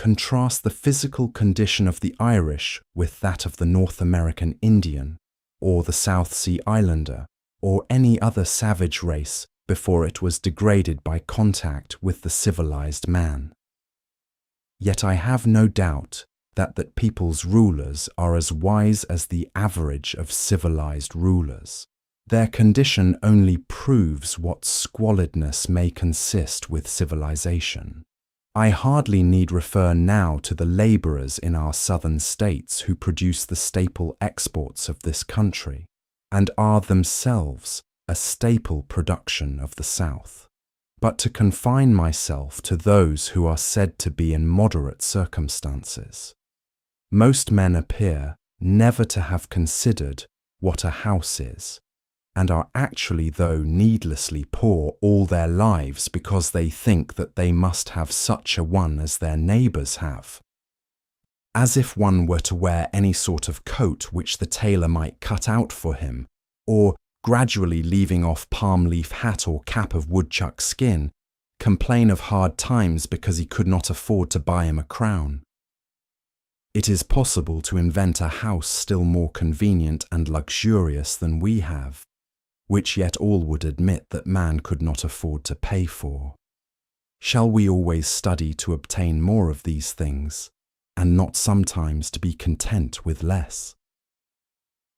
contrast the physical condition of the Irish with that of the North American Indian, or the South Sea Islander, or any other savage race before it was degraded by contact with the civilized man. Yet I have no doubt that people's rulers are as wise as the average of civilized rulers. Their condition only proves what squalidness may consist with civilization. I hardly need refer now to the laborers in our southern states who produce the staple exports of this country, and are themselves a staple production of the South, but to confine myself to those who are said to be in moderate circumstances. Most men appear never to have considered what a house is, and are actually, though needlessly poor all their lives because they think that they must have such a one as their neighbours have. As if one were to wear any sort of coat which the tailor might cut out for him, or, gradually leaving off palm leaf hat or cap of woodchuck skin, complain of hard times because he could not afford to buy him a crown. It is possible to invent a house still more convenient and luxurious than we have, which yet all would admit that man could not afford to pay for. Shall we always study to obtain more of these things, and not sometimes to be content with less?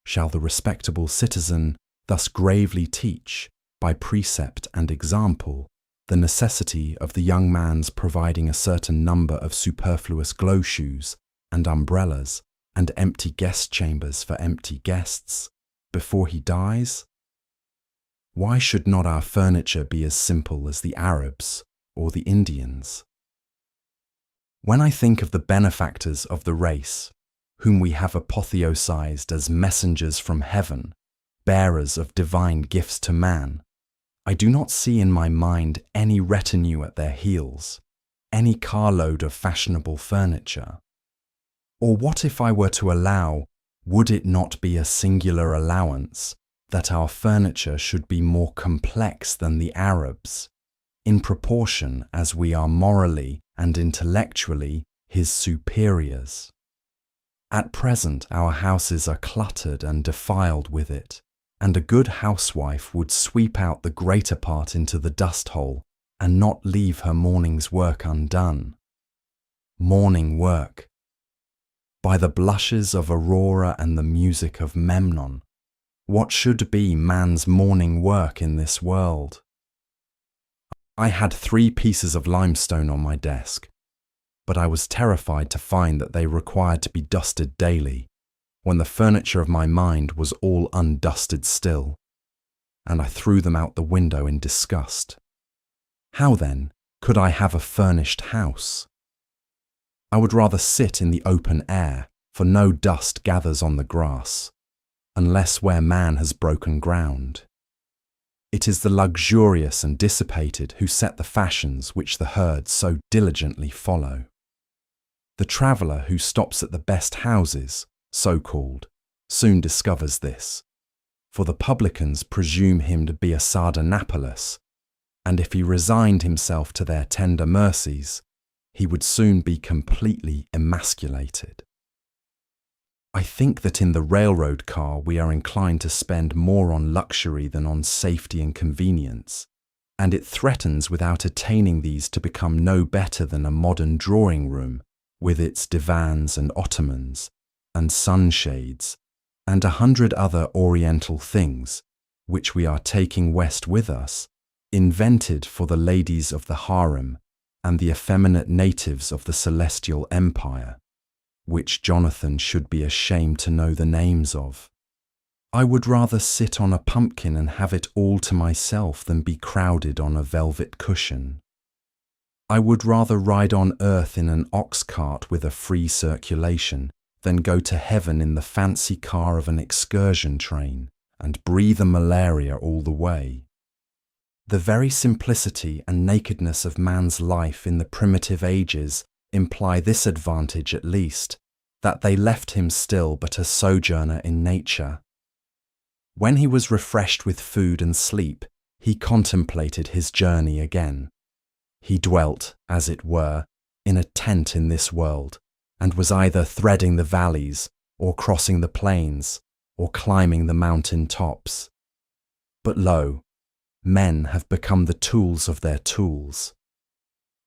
Shall the respectable citizen thus gravely teach, by precept and example, the necessity of the young man's providing a certain number of superfluous glow shoes, and umbrellas, and empty guest chambers for empty guests, before he dies? Why should not our furniture be as simple as the Arabs or the Indians? When I think of the benefactors of the race, whom we have apotheosized as messengers from heaven, bearers of divine gifts to man, I do not see in my mind any retinue at their heels, any carload of fashionable furniture. Or what if I were to allow, would it not be a singular allowance, that our furniture should be more complex than the Arabs, in proportion as we are morally and intellectually his superiors? At present our houses are cluttered and defiled with it, and a good housewife would sweep out the greater part into the dust hole and not leave her morning's work undone. Morning work! By the blushes of Aurora and the music of Memnon, what should be man's morning work in this world? I had 3 pieces of limestone on my desk, but I was terrified to find that they required to be dusted daily, when the furniture of my mind was all undusted still, and I threw them out the window in disgust. How, then, could I have a furnished house? I would rather sit in the open air, for no dust gathers on the grass, unless where man has broken ground. It is the luxurious and dissipated who set the fashions which the herd so diligently follow. The traveller who stops at the best houses, so-called, soon discovers this, for the publicans presume him to be a Sardanapalus, and if he resigned himself to their tender mercies, he would soon be completely emasculated. I think that in the railroad car we are inclined to spend more on luxury than on safety and convenience, and it threatens without attaining these to become no better than a modern drawing room with its divans and ottomans, and sunshades, and 100 other oriental things, which we are taking west with us, invented for the ladies of the harem and the effeminate natives of the Celestial Empire, which Jonathan should be ashamed to know the names of. I would rather sit on a pumpkin and have it all to myself than be crowded on a velvet cushion. I would rather ride on earth in an ox cart with a free circulation than go to heaven in the fancy car of an excursion train and breathe a malaria all the way. The very simplicity and nakedness of man's life in the primitive ages imply this advantage at least, that they left him still but a sojourner in nature. When he was refreshed with food and sleep, he contemplated his journey again. He dwelt, as it were, in a tent in this world, and was either threading the valleys, or crossing the plains, or climbing the mountain tops. But lo, men have become the tools of their tools.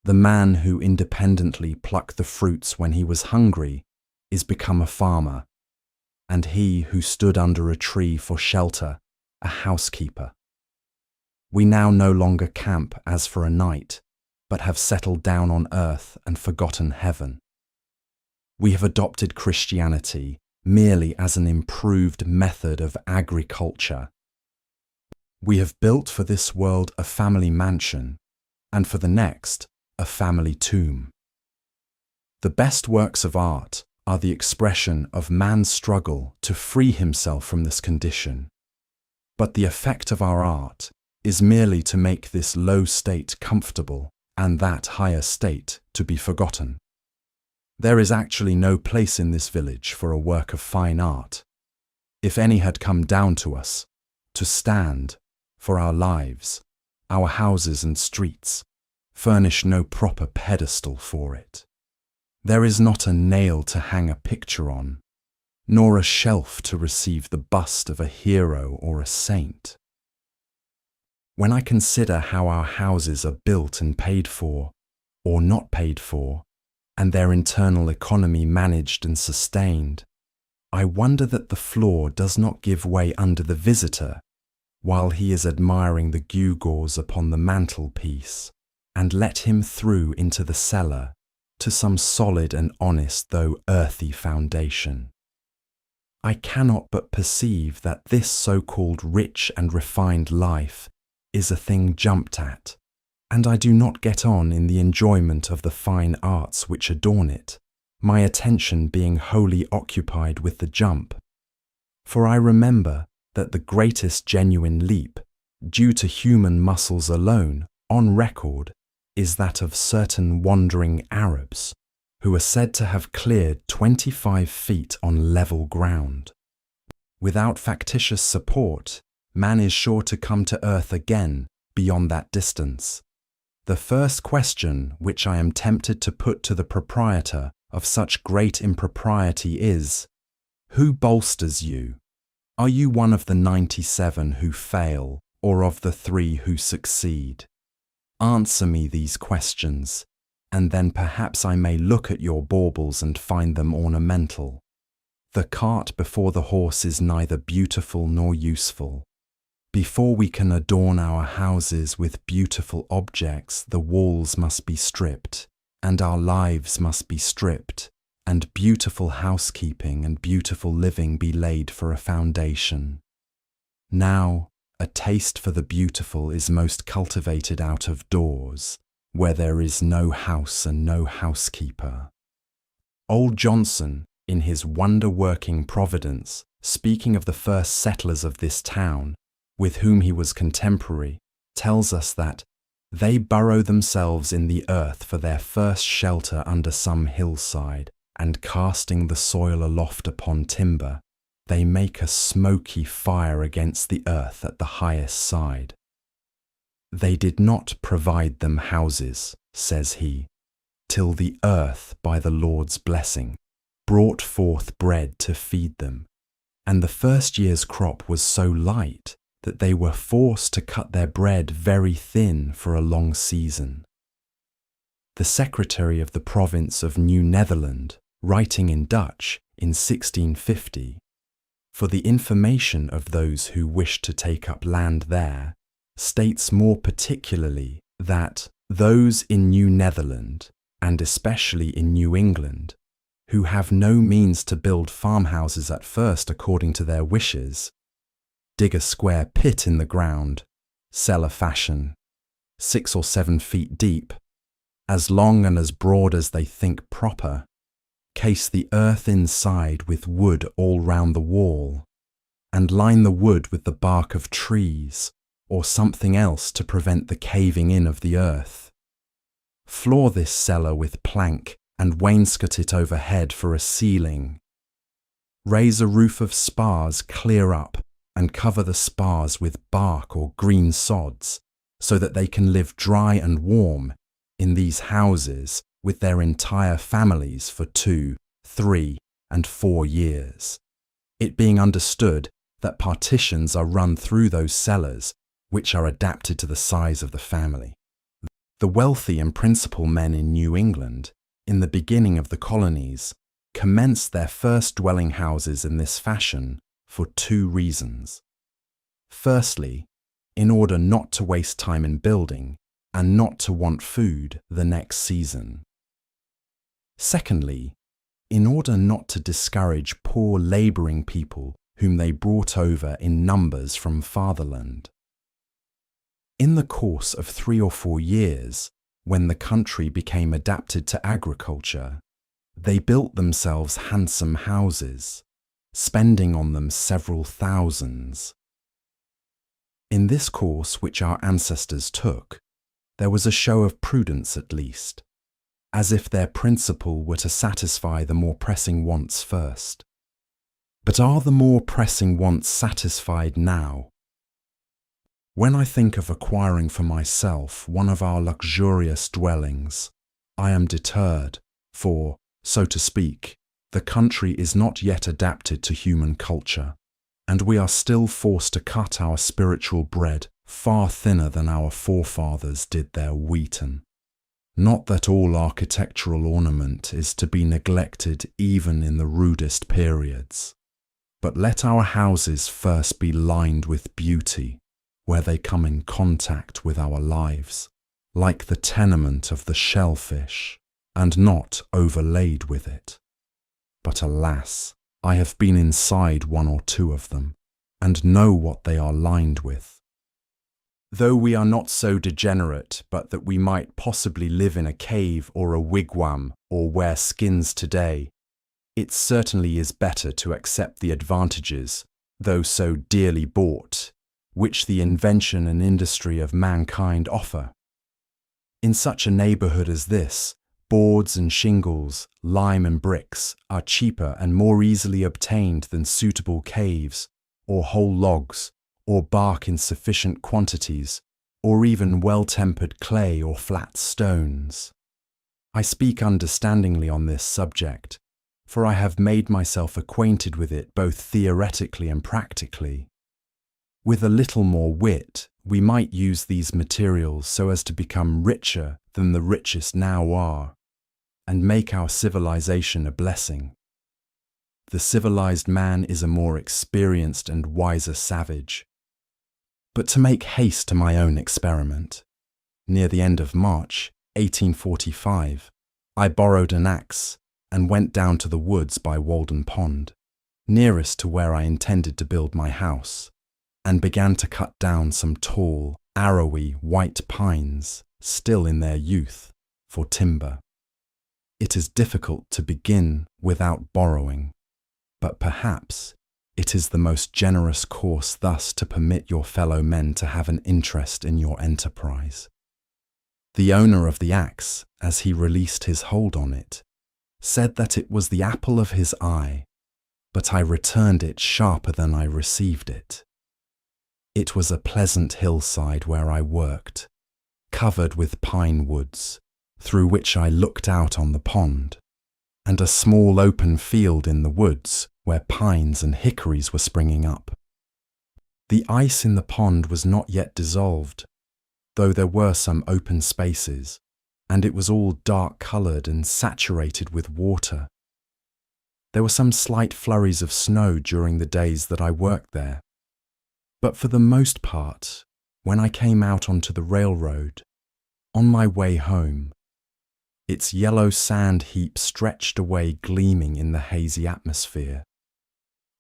The man who independently plucked the fruits when he was hungry is become a farmer, and he who stood under a tree for shelter, a housekeeper. We now no longer camp as for a night, but have settled down on earth and forgotten heaven. We have adopted Christianity merely as an improved method of agriculture. We have built for this world a family mansion, and for the next, a family tomb. The best works of art are the expression of man's struggle to free himself from this condition. But the effect of our art is merely to make this low state comfortable and that higher state to be forgotten. There is actually no place in this village for a work of fine art. If any had come down to us, to stand, for our lives, our houses and streets, furnish no proper pedestal for it. There is not a nail to hang a picture on, nor a shelf to receive the bust of a hero or a saint. When I consider how our houses are built and paid for, or not paid for, and their internal economy managed and sustained, I wonder that the floor does not give way under the visitor while he is admiring the gewgaws upon the mantelpiece, and let him through into the cellar to some solid and honest though earthy foundation. I cannot but perceive that this so-called rich and refined life is a thing jumped at, and I do not get on in the enjoyment of the fine arts which adorn it, my attention being wholly occupied with the jump. For I remember that the greatest genuine leap, due to human muscles alone, on record, is that of certain wandering Arabs, who are said to have cleared 25 feet on level ground. Without factitious support, man is sure to come to earth again beyond that distance. The first question which I am tempted to put to the proprietor of such great impropriety is, who bolsters you? Are you one of the 97 who fail, or of the 3 who succeed? Answer me these questions, and then perhaps I may look at your baubles and find them ornamental. The cart before the horse is neither beautiful nor useful. Before we can adorn our houses with beautiful objects, the walls must be stripped, and our lives must be stripped, and beautiful housekeeping and beautiful living be laid for a foundation. Now, a taste for the beautiful is most cultivated out of doors, where there is no house and no housekeeper. Old Johnson, in his wonder-working Providence, speaking of the first settlers of this town, with whom he was contemporary, tells us that they burrow themselves in the earth for their first shelter under some hillside, and casting the soil aloft upon timber, they make a smoky fire against the earth at the highest side. They did not provide them houses, says he, till the earth, by the Lord's blessing, brought forth bread to feed them, and the first year's crop was so light that they were forced to cut their bread very thin for a long season. The secretary of the province of New Netherland, writing in Dutch in 1650, for the information of those who wished to take up land there, states more particularly that those in New Netherland, and especially in New England, who have no means to build farmhouses at first according to their wishes, dig a square pit in the ground, cellar fashion, 6 or 7 feet deep, as long and as broad as they think proper, case the earth inside with wood all round the wall, and line the wood with the bark of trees, or something else to prevent the caving in of the earth. Floor this cellar with plank and wainscot it overhead for a ceiling. Raise a roof of spars clear up and cover the spars with bark or green sods, so that they can live dry and warm in these houses with their entire families for 2, 3, and 4 years, it being understood that partitions are run through those cellars which are adapted to the size of the family. The wealthy and principal men in New England, in the beginning of the colonies, commenced their first dwelling houses in this fashion for 2 reasons. Firstly, in order not to waste time in building and not to want food the next season. Secondly, in order not to discourage poor labouring people whom they brought over in numbers from fatherland. In the course of 3 or 4 years, when the country became adapted to agriculture, they built themselves handsome houses, spending on them several thousands. In this course which our ancestors took, there was a show of prudence at least, as if their principle were to satisfy the more pressing wants first. But are the more pressing wants satisfied now? When I think of acquiring for myself one of our luxurious dwellings, I am deterred, for, so to speak, the country is not yet adapted to human culture, and we are still forced to cut our spiritual bread far thinner than our forefathers did their wheaten. Not that all architectural ornament is to be neglected even in the rudest periods, but let our houses first be lined with beauty, where they come in contact with our lives, like the tenement of the shellfish, and not overlaid with it. But alas, I have been inside 1 or 2 of them, and know what they are lined with. Though we are not so degenerate but that we might possibly live in a cave or a wigwam or wear skins today, it certainly is better to accept the advantages, though so dearly bought, which the invention and industry of mankind offer. In such a neighbourhood as this, boards and shingles, lime and bricks are cheaper and more easily obtained than suitable caves, or whole logs, or bark in sufficient quantities, or even well-tempered clay or flat stones. I speak understandingly on this subject, for I have made myself acquainted with it both theoretically and practically. With a little more wit, we might use these materials so as to become richer than the richest now are, and make our civilization a blessing. The civilized man is a more experienced and wiser savage. But to make haste to my own experiment, near the end of March 1845, I borrowed an axe and went down to the woods by Walden Pond, nearest to where I intended to build my house, and began to cut down some tall, arrowy white pines, still in their youth, for timber. It is difficult to begin without borrowing, but perhaps it is the most generous course thus to permit your fellow men to have an interest in your enterprise. The owner of the axe, as he released his hold on it, said that it was the apple of his eye, but I returned it sharper than I received it. It was a pleasant hillside where I worked, covered with pine woods, through which I looked out on the pond, and a small open field in the woods where pines and hickories were springing up. The ice in the pond was not yet dissolved, though there were some open spaces, and it was all dark-coloured and saturated with water. There were some slight flurries of snow during the days that I worked there, but for the most part, when I came out onto the railroad, on my way home, its yellow sand heap stretched away gleaming in the hazy atmosphere,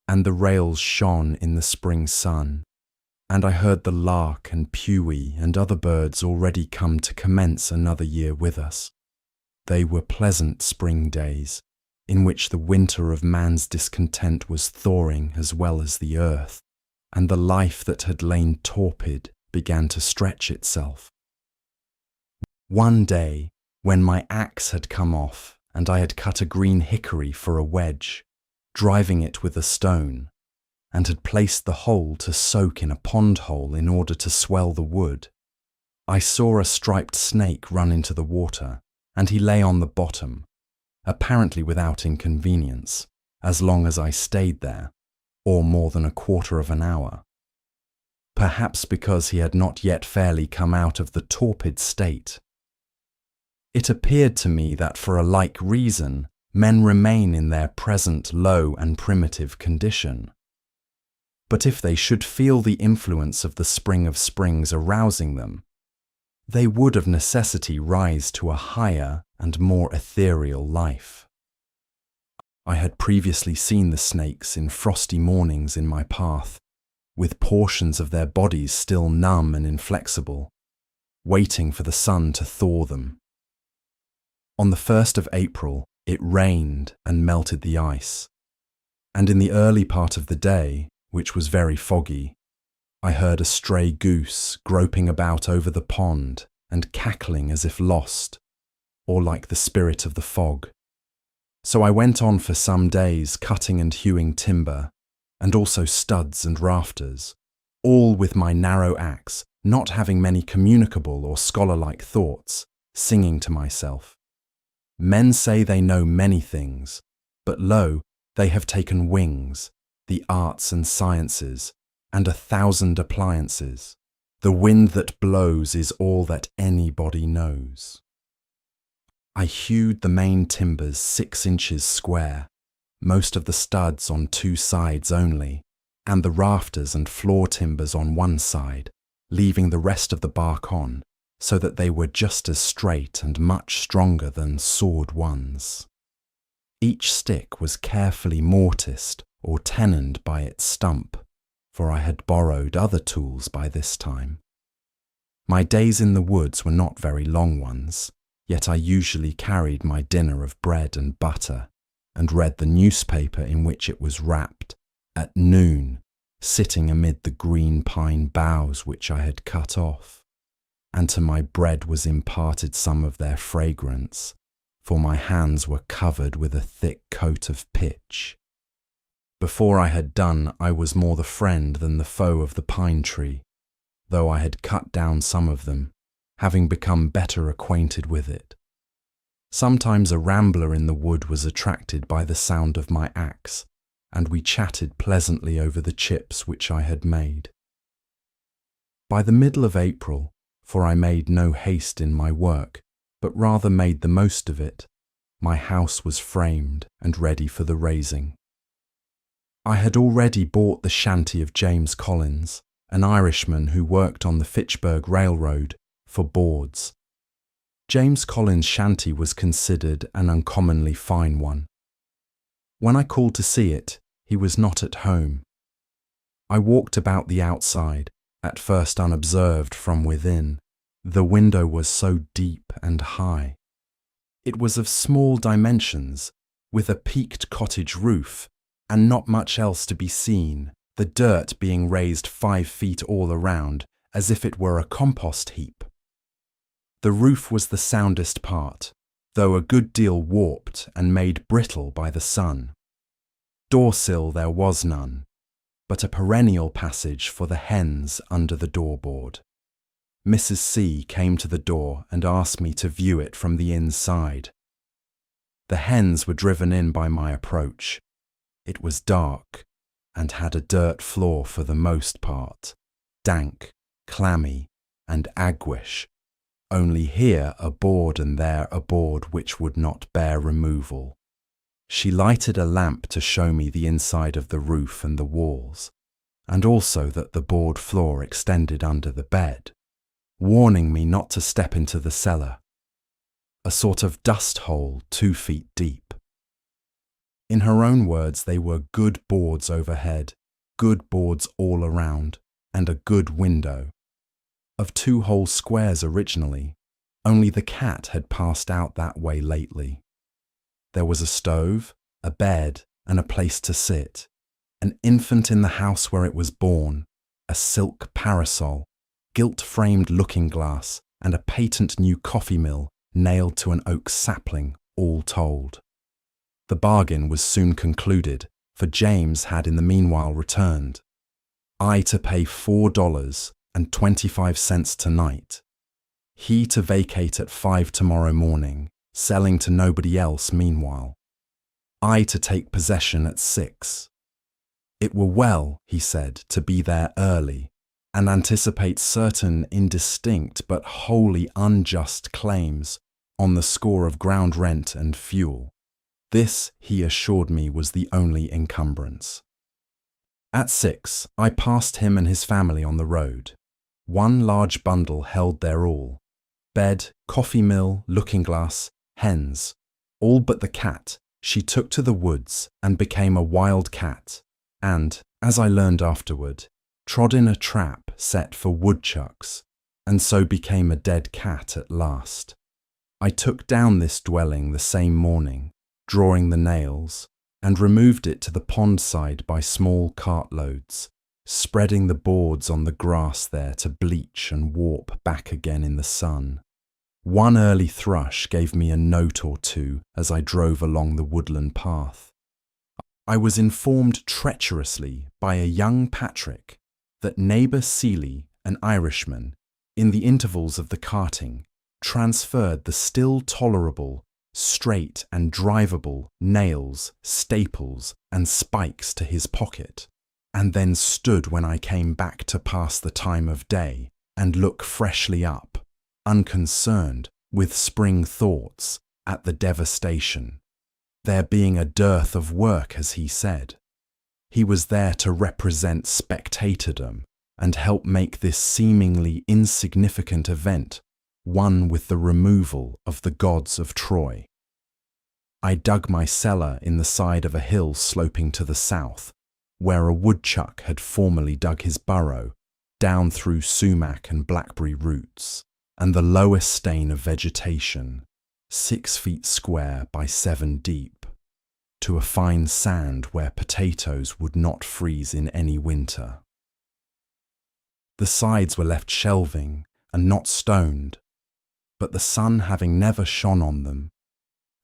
and the rails shone in the spring sun, and I heard the lark and pewee and other birds already come to commence another year with us. They were pleasant spring days, in which the winter of man's discontent was thawing as well as the earth, and the life that had lain torpid began to stretch itself. One day, when my axe had come off and I had cut a green hickory for a wedge, driving it with a stone, and had placed the hole to soak in a pond hole in order to swell the wood, I saw a striped snake run into the water and he lay on the bottom, apparently without inconvenience, as long as I stayed there, or more than a quarter of an hour. Perhaps because he had not yet fairly come out of the torpid state. It appeared to me that for a like reason, men remain in their present low and primitive condition. But if they should feel the influence of the spring of springs arousing them, they would of necessity rise to a higher and more ethereal life. I had previously seen the snakes in frosty mornings in my path, with portions of their bodies still numb and inflexible, waiting for the sun to thaw them. On the 1st of April, it rained and melted the ice, and in the early part of the day, which was very foggy, I heard a stray goose groping about over the pond and cackling as if lost, or like the spirit of the fog. So I went on for some days cutting and hewing timber, and also studs and rafters, all with my narrow axe, not having many communicable or scholar-like thoughts, singing to myself. Men say they know many things, but lo, they have taken wings, the arts and sciences, and 1,000 appliances. The wind that blows is all that anybody knows. I hewed the main timbers 6 inches square, most of the studs on 2 sides only, and the rafters and floor timbers on 1 side, leaving the rest of the bark on, so that they were just as straight and much stronger than sawed ones. Each stick was carefully mortised or tenoned by its stump, for I had borrowed other tools by this time. My days in the woods were not very long ones, yet I usually carried my dinner of bread and butter, and read the newspaper in which it was wrapped, at noon, sitting amid the green pine boughs which I had cut off, and to my bread was imparted some of their fragrance, for my hands were covered with a thick coat of pitch. Before I had done, I was more the friend than the foe of the pine tree, though I had cut down some of them, having become better acquainted with it. Sometimes a rambler in the wood was attracted by the sound of my axe, and we chatted pleasantly over the chips which I had made. By the middle of April, for I made no haste in my work, but rather made the most of it, my house was framed and ready for the raising. I had already bought the shanty of James Collins, an Irishman who worked on the Fitchburg Railroad, for boards. James Collins' shanty was considered an uncommonly fine one. When I called to see it, he was not at home. I walked about the outside, at first unobserved from within. The window was so deep and high. It was of small dimensions, with a peaked cottage roof, and not much else to be seen, the dirt being raised 5 feet all around, as if it were a compost heap. The roof was the soundest part, though a good deal warped and made brittle by the sun. Door-sill there was none, but a perennial passage for the hens under the door-board. Mrs. C came to the door and asked me to view it from the inside. The hens were driven in by my approach. It was dark, and had a dirt floor for the most part, dank, clammy, and aguish, only here a board and there a board which would not bear removal. She lighted a lamp to show me the inside of the roof and the walls, and also that the board floor extended under the bed, warning me not to step into the cellar, a sort of dust hole 2 feet deep. In her own words, they were good boards overhead, good boards all around, and a good window. Of 2 whole squares originally, only the cat had passed out that way lately. There was a stove, a bed, and a place to sit, an infant in the house where it was born, a silk parasol, gilt-framed looking-glass, and a patent new coffee mill nailed to an oak sapling, all told. The bargain was soon concluded, for James had in the meanwhile returned. I to pay $4.25 tonight, he to vacate at 5 tomorrow morning, selling to nobody else meanwhile. I to take possession at 6. It were well, he said, to be there early, and anticipate certain indistinct but wholly unjust claims on the score of ground rent and fuel. This, he assured me, was the only encumbrance. At 6, I passed him and his family on the road. One large bundle held their all: bed, coffee mill, looking-glass, hens. All but the cat she took to the woods and became a wild cat, and, as I learned afterward, trod in a trap set for woodchucks, and so became a dead cat at last. I took down this dwelling the same morning, drawing the nails, and removed it to the pond side by small cartloads, spreading the boards on the grass there to bleach and warp back again in the sun. One early thrush gave me a note or two as I drove along the woodland path. I was informed treacherously by a young Patrick that neighbour Seeley, an Irishman, in the intervals of the carting, transferred the still tolerable, straight and drivable nails, staples and spikes to his pocket, and then stood when I came back to pass the time of day and look freshly up, unconcerned with spring thoughts at the devastation, there being a dearth of work, as he said. He was there to represent spectatordom and help make this seemingly insignificant event one with the removal of the gods of Troy. I dug my cellar in the side of a hill sloping to the south, where a woodchuck had formerly dug his burrow, down through sumac and blackberry roots, and the lowest stain of vegetation, 6 feet square by 7 deep, to a fine sand where potatoes would not freeze in any winter. The sides were left shelving and not stoned, but the sun having never shone on them,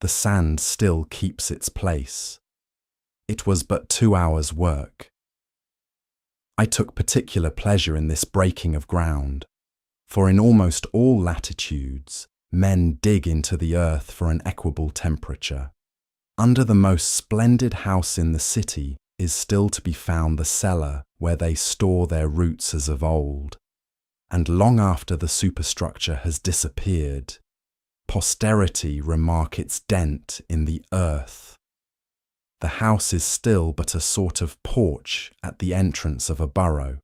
the sand still keeps its place. It was but 2 hours' work. I took particular pleasure in this breaking of ground, for in almost all latitudes men dig into the earth for an equable temperature. Under the most splendid house in the city is still to be found the cellar where they store their roots as of old, and long after the superstructure has disappeared, posterity remark its dent in the earth. The house is still but a sort of porch at the entrance of a burrow.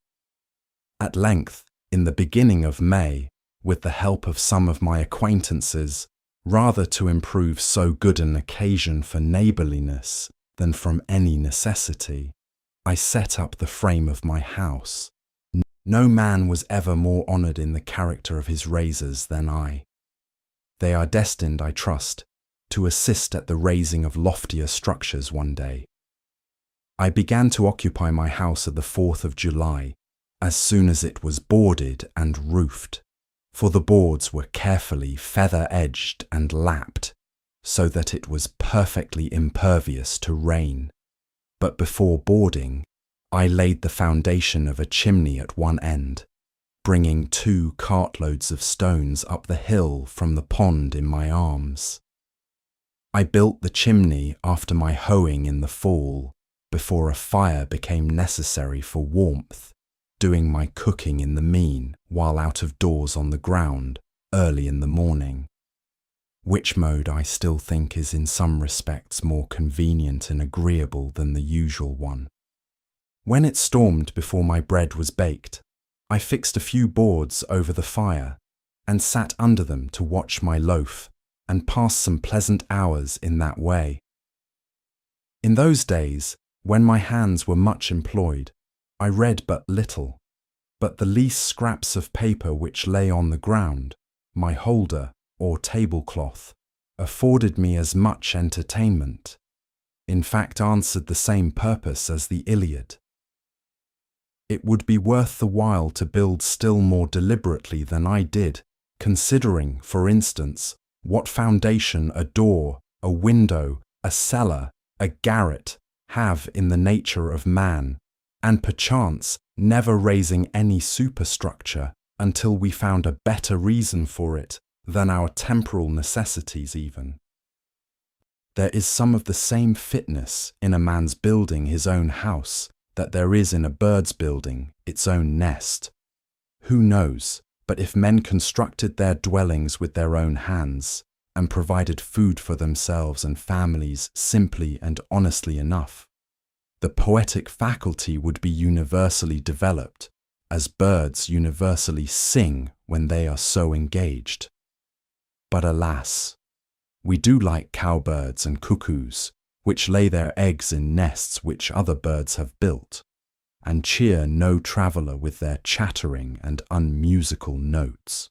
At length, in the beginning of May, with the help of some of my acquaintances, rather to improve so good an occasion for neighbourliness than from any necessity, I set up the frame of my house. No man was ever more honoured in the character of his raisers than I. They are destined, I trust, to assist at the raising of loftier structures one day. I began to occupy my house at the 4th of July, as soon as it was boarded and roofed, for the boards were carefully feather-edged and lapped, so that it was perfectly impervious to rain. But before boarding, I laid the foundation of a chimney at one end, bringing 2 cartloads of stones up the hill from the pond in my arms. I built the chimney after my hoeing in the fall, before a fire became necessary for warmth, doing my cooking in the mean while out of doors on the ground early in the morning, which mode I still think is in some respects more convenient and agreeable than the usual one. When it stormed before my bread was baked, I fixed a few boards over the fire and sat under them to watch my loaf and pass some pleasant hours in that way. In those days, when my hands were much employed, I read but little, but the least scraps of paper which lay on the ground, my holder or tablecloth, afforded me as much entertainment, in fact answered the same purpose as the Iliad. It would be worth the while to build still more deliberately than I did, considering, for instance, what foundation a door, a window, a cellar, a garret have in the nature of man, and perchance never raising any superstructure until we found a better reason for it than our temporal necessities even. There is some of the same fitness in a man's building his own house that there is in a bird's building its own nest. Who knows, but if men constructed their dwellings with their own hands and provided food for themselves and families simply and honestly enough, the poetic faculty would be universally developed, as birds universally sing when they are so engaged. But alas, we do like cowbirds and cuckoos, which lay their eggs in nests which other birds have built, and cheer no traveller with their chattering and unmusical notes.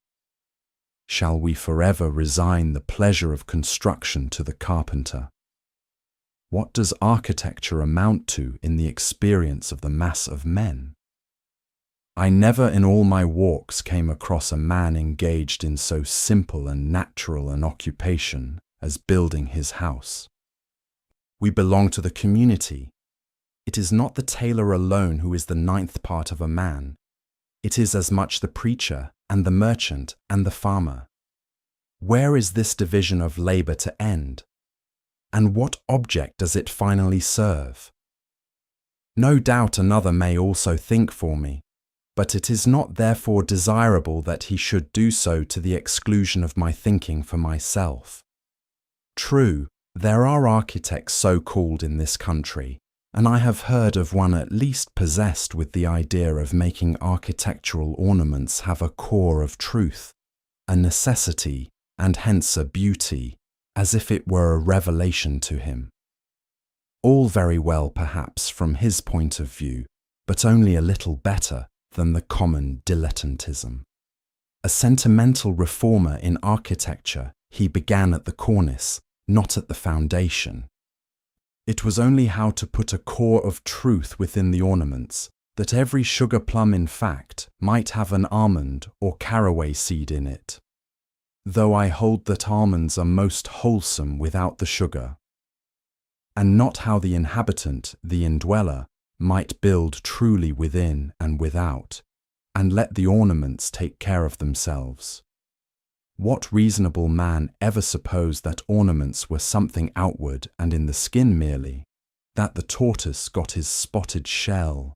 Shall we forever resign the pleasure of construction to the carpenter? What does architecture amount to in the experience of the mass of men? I never in all my walks came across a man engaged in so simple and natural an occupation as building his house. We belong to the community. It is not the tailor alone who is the ninth part of a man. It is as much the preacher and the merchant and the farmer. Where is this division of labour to end? And what object does it finally serve? No doubt another may also think for me, but it is not therefore desirable that he should do so to the exclusion of my thinking for myself. True, there are architects so called in this country, and I have heard of one at least possessed with the idea of making architectural ornaments have a core of truth, a necessity, and hence a beauty, as if it were a revelation to him. All very well perhaps from his point of view, but only a little better than the common dilettantism. A sentimental reformer in architecture, he began at the cornice, not at the foundation. It was only how to put a core of truth within the ornaments, that every sugar plum in fact might have an almond or caraway seed in it, though I hold that almonds are most wholesome without the sugar, and not how the inhabitant, the indweller, might build truly within and without, and let the ornaments take care of themselves. What reasonable man ever supposed that ornaments were something outward and in the skin merely, that the tortoise got his spotted shell,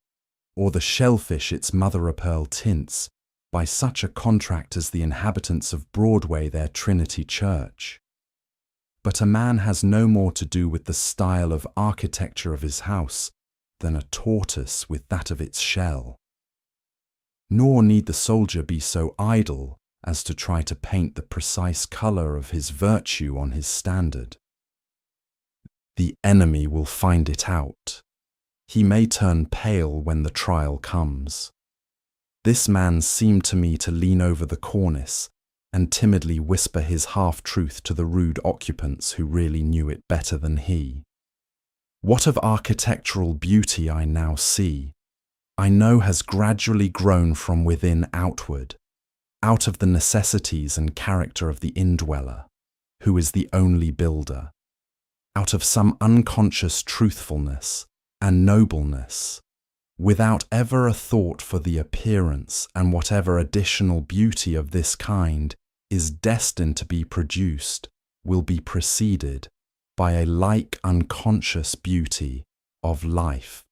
or the shellfish its mother-o'-pearl tints, by such a contract as the inhabitants of Broadway their Trinity Church? But a man has no more to do with the style of architecture of his house than a tortoise with that of its shell. Nor need the soldier be so idle as to try to paint the precise colour of his virtue on his standard. The enemy will find it out. He may turn pale when the trial comes. This man seemed to me to lean over the cornice and timidly whisper his half-truth to the rude occupants who really knew it better than he. What of architectural beauty I now see, I know has gradually grown from within outward, out of the necessities and character of the indweller, who is the only builder, out of some unconscious truthfulness and nobleness, without ever a thought for the appearance and whatever additional beauty of this kind is destined to be produced, will be preceded by a like unconscious beauty of life.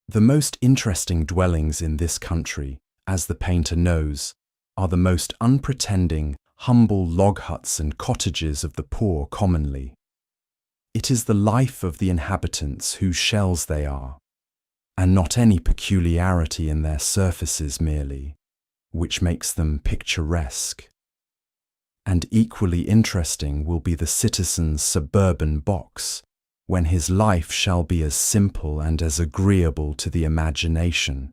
The most interesting dwellings in this country, as the painter knows, are the most unpretending, humble log huts and cottages of the poor commonly. It is the life of the inhabitants whose shells they are, and not any peculiarity in their surfaces merely, which makes them picturesque. And equally interesting will be the citizen's suburban box, when his life shall be as simple and as agreeable to the imagination,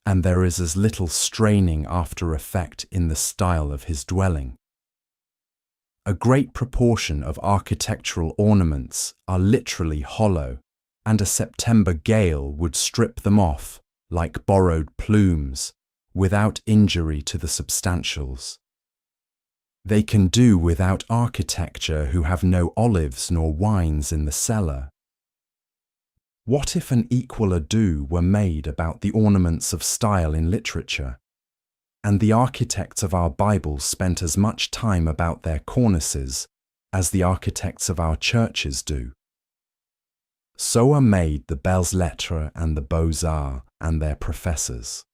and there is as little straining after effect in the style of his dwelling. A great proportion of architectural ornaments are literally hollow, and a September gale would strip them off like borrowed plumes, without injury to the substantials. They can do without architecture who have no olives nor wines in the cellar. What if an equal ado were made about the ornaments of style in literature? and the architects of our Bibles spent as much time about their cornices as the architects of our churches do. So are made the belles lettres and the beaux-arts and their professors.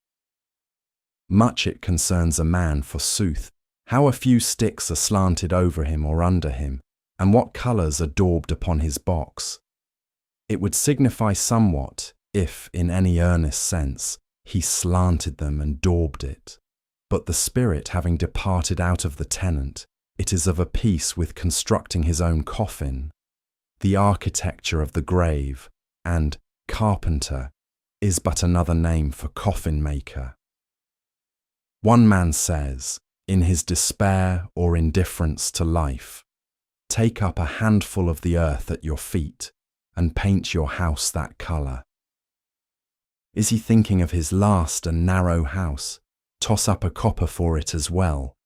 Much it concerns a man, forsooth, how a few sticks are slanted over him or under him, and what colours are daubed upon his box. It would signify somewhat, if, in any earnest sense, he slanted them and daubed it. But the spirit having departed out of the tenant, it is of a piece with constructing his own coffin. The architecture of the grave, and carpenter, is but another name for coffin maker. One man says, in his despair or indifference to life, take up a handful of the earth at your feet and paint your house that colour. Is he thinking of his last and narrow house? Toss up a copper for it as well.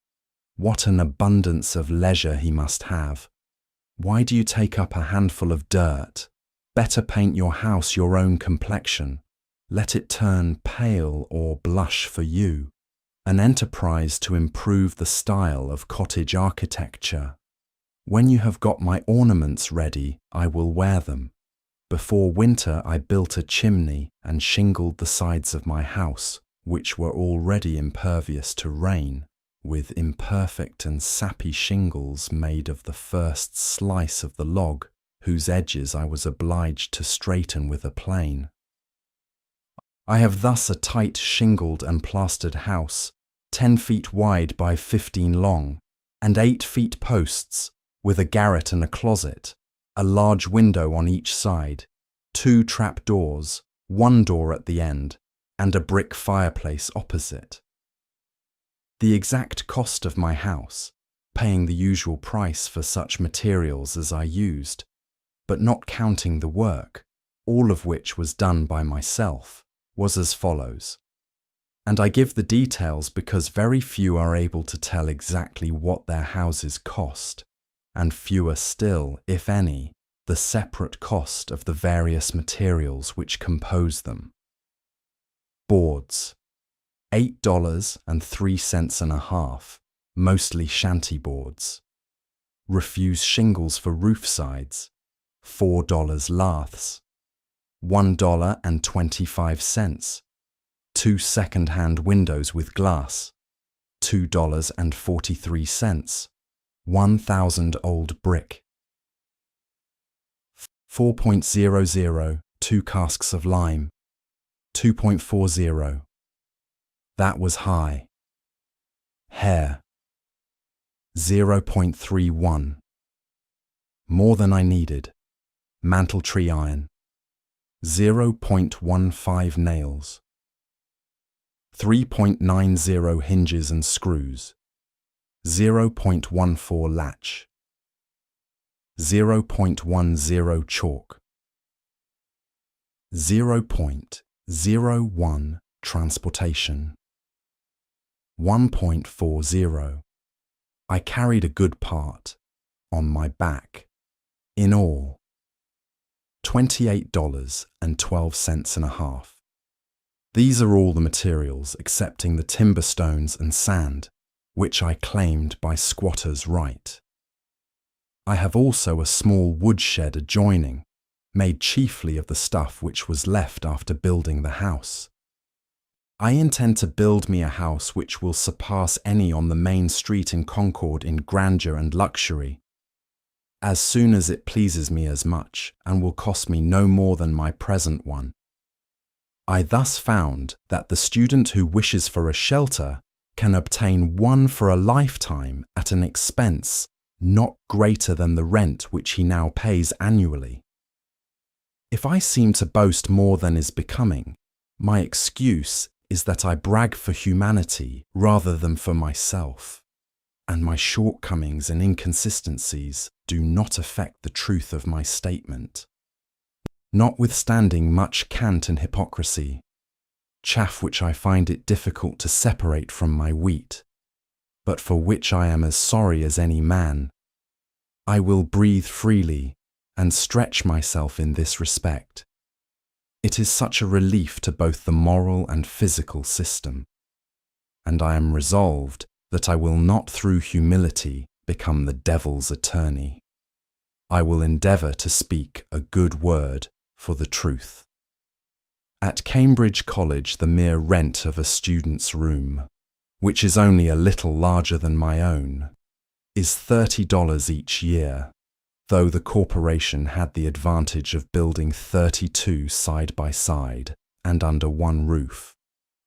What an abundance of leisure he must have. Why do you take up a handful of dirt? Better paint your house your own complexion. Let it turn pale or blush for you. An enterprise to improve the style of cottage architecture. When you have got my ornaments ready, I will wear them. Before winter I built a chimney and shingled the sides of my house, which were already impervious to rain, with imperfect and sappy shingles made of the first slice of the log, whose edges I was obliged to straighten with a plane. I have thus a tight shingled and plastered house, 10 feet wide by 15 long, and 8 feet posts, with a garret and a closet, a large window on each side, 2 trap doors, 1 door at the end, and a brick fireplace opposite. The exact cost of my house, paying the usual price for such materials as I used, but not counting the work, all of which was done by myself, was as follows. And I give the details because very few are able to tell exactly what their houses cost, and fewer still, if any, the separate cost of the various materials which compose them. Boards, $8.03 mostly shanty boards. Refuse shingles for roof sides, $4 laths, $1.25. 2 second-hand windows with glass, $2.43. 1,000 old brick. 4.00, 2 casks of lime, 2.40. That was high. Hair, 0.31. More than I needed. Mantle tree iron, 0.15 nails. 3.90 hinges and screws, 0.14 latch, 0.10 chalk, 0.01 transportation, 1.40. I carried a good part on my back. In all, $28.12.5. These are all the materials excepting the timber stones and sand, which I claimed by squatter's right. I have also a small woodshed adjoining, made chiefly of the stuff which was left after building the house. I intend to build me a house which will surpass any on the main street in Concord in grandeur and luxury, as soon as it pleases me as much, and will cost me no more than my present one. I thus found that the student who wishes for a shelter can obtain one for a lifetime at an expense not greater than the rent which he now pays annually. If I seem to boast more than is becoming, my excuse is that I brag for humanity rather than for myself, and my shortcomings and inconsistencies do not affect the truth of my statement. Notwithstanding much cant and hypocrisy, chaff which I find it difficult to separate from my wheat, but for which I am as sorry as any man, I will breathe freely and stretch myself in this respect. It is such a relief to both the moral and physical system. and I am resolved that I will not through humility become the devil's attorney. I will endeavour to speak a good word for the truth. At Cambridge College, the mere rent of a student's room, which is only a little larger than my own, is $30 each year, though the corporation had the advantage of building 32 side by side and under one roof,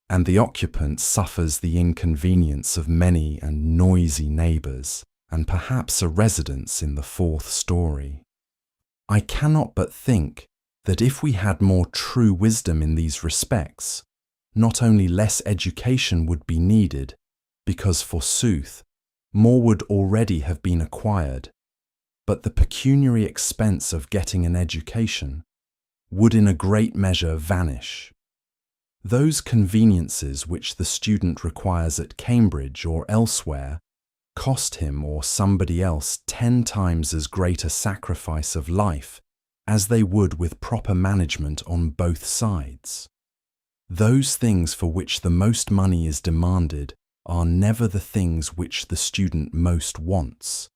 and the occupant suffers the inconvenience of many and noisy neighbours, and perhaps a residence in the 4th story. I cannot but think that if we had more true wisdom in these respects, not only less education would be needed, because forsooth, more would already have been acquired, but the pecuniary expense of getting an education would in a great measure vanish. Those conveniences which the student requires at Cambridge or elsewhere cost him or somebody else 10 times as great a sacrifice of life as they would with proper management on both sides. Those things for which the most money is demanded are never the things which the student most wants.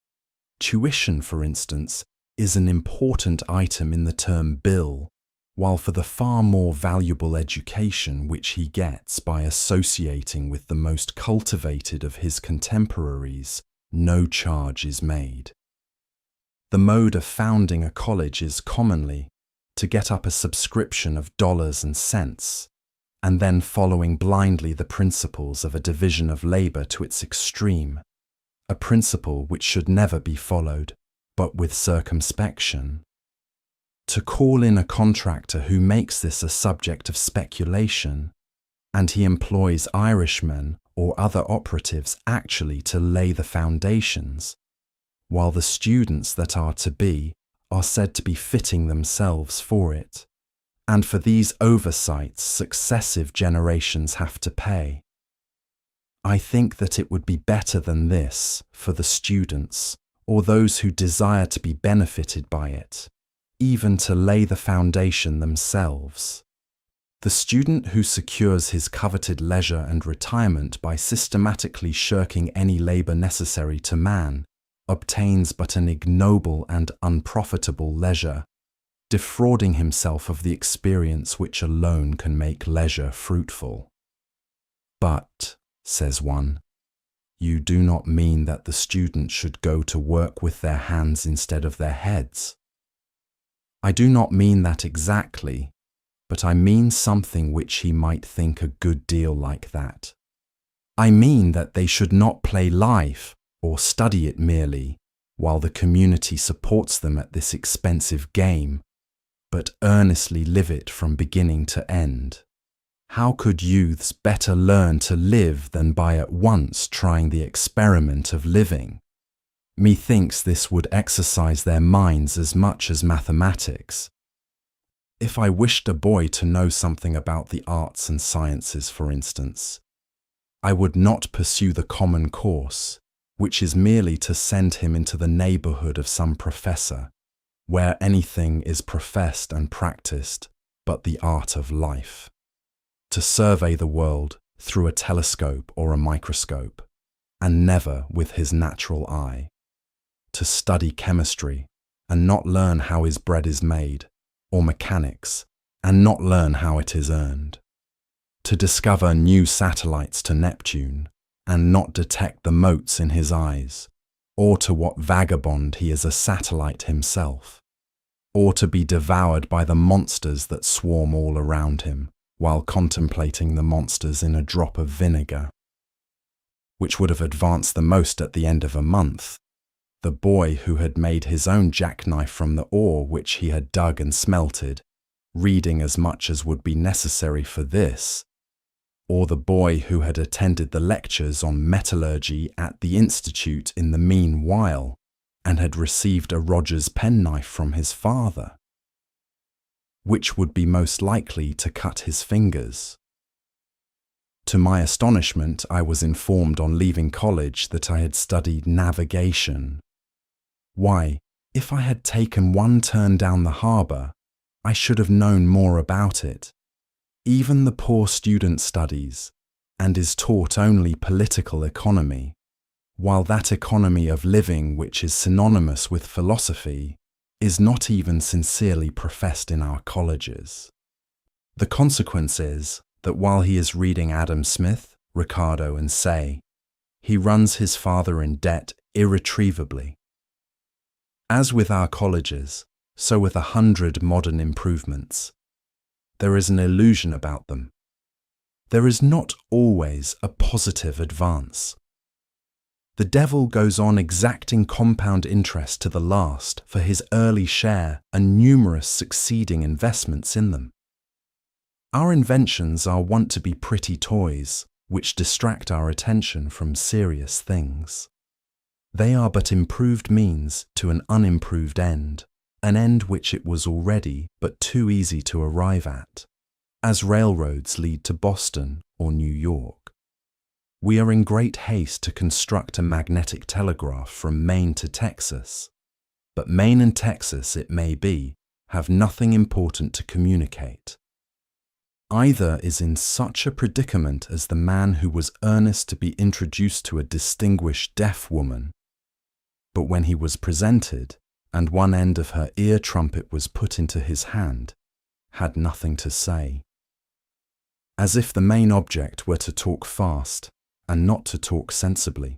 Tuition, for instance, is an important item in the term bill, while for the far more valuable education which he gets by associating with the most cultivated of his contemporaries, no charge is made. The mode of founding a college is commonly to get up a subscription of dollars and cents, and then following blindly the principles of a division of labour to its extreme, a principle which should never be followed, but with circumspection. To call in a contractor who makes this a subject of speculation, and he employs Irishmen or other operatives actually to lay the foundations, while the students that are to be are said to be fitting themselves for it, and for these oversights successive generations have to pay. I think that it would be better than this for the students, or those who desire to be benefited by it, even to lay the foundation themselves. The student who secures his coveted leisure and retirement by systematically shirking any labour necessary to man obtains but an ignoble and unprofitable leisure, defrauding himself of the experience which alone can make leisure fruitful. But, says one, you do not mean that the student should go to work with their hands instead of their heads. I do not mean that exactly, but I mean something which he might think a good deal like that. I mean that they should not play life or study it merely, while the community supports them at this expensive game, but earnestly live it from beginning to end. How could youths better learn to live than by at once trying the experiment of living? Methinks this would exercise their minds as much as mathematics. If I wished a boy to know something about the arts and sciences, for instance, I would not pursue the common course, which is merely to send him into the neighbourhood of some professor, where anything is professed and practised but the art of life, to survey the world through a telescope or a microscope, and never with his natural eye, to study chemistry and not learn how his bread is made, or mechanics and not learn how it is earned, to discover new satellites to Neptune and not detect the motes in his eyes, or to what vagabond he is a satellite himself, or to be devoured by the monsters that swarm all around him, while contemplating the monsters in a drop of vinegar, which would have advanced the most at the end of a month. The boy who had made his own jackknife from the ore which he had dug and smelted, reading as much as would be necessary for this, or the boy who had attended the lectures on metallurgy at the Institute in the meanwhile, and had received a Rogers penknife from his father, which would be most likely to cut his fingers. To my astonishment, I was informed on leaving college that I had studied navigation. Why, if I had taken one turn down the harbour, I should have known more about it. Even the poor student studies, and is taught only political economy, while that economy of living which is synonymous with philosophy is not even sincerely professed in our colleges. The consequence is that while he is reading Adam Smith, Ricardo, and Say, he runs his father in debt irretrievably. As with our colleges, so with 100 modern improvements, there is an illusion about them. There is not always a positive advance. The devil goes on exacting compound interest to the last for his early share and numerous succeeding investments in them. Our inventions are wont to be pretty toys, which distract our attention from serious things. They are but improved means to an unimproved end, an end which it was already but too easy to arrive at, as railroads lead to Boston or New York. We are in great haste to construct a magnetic telegraph from Maine to Texas, but Maine and Texas, it may be, have nothing important to communicate. Either is in such a predicament as the man who was earnest to be introduced to a distinguished deaf woman, but when he was presented, and one end of her ear trumpet was put into his hand, had nothing to say. As if the main object were to talk fast, and not to talk sensibly.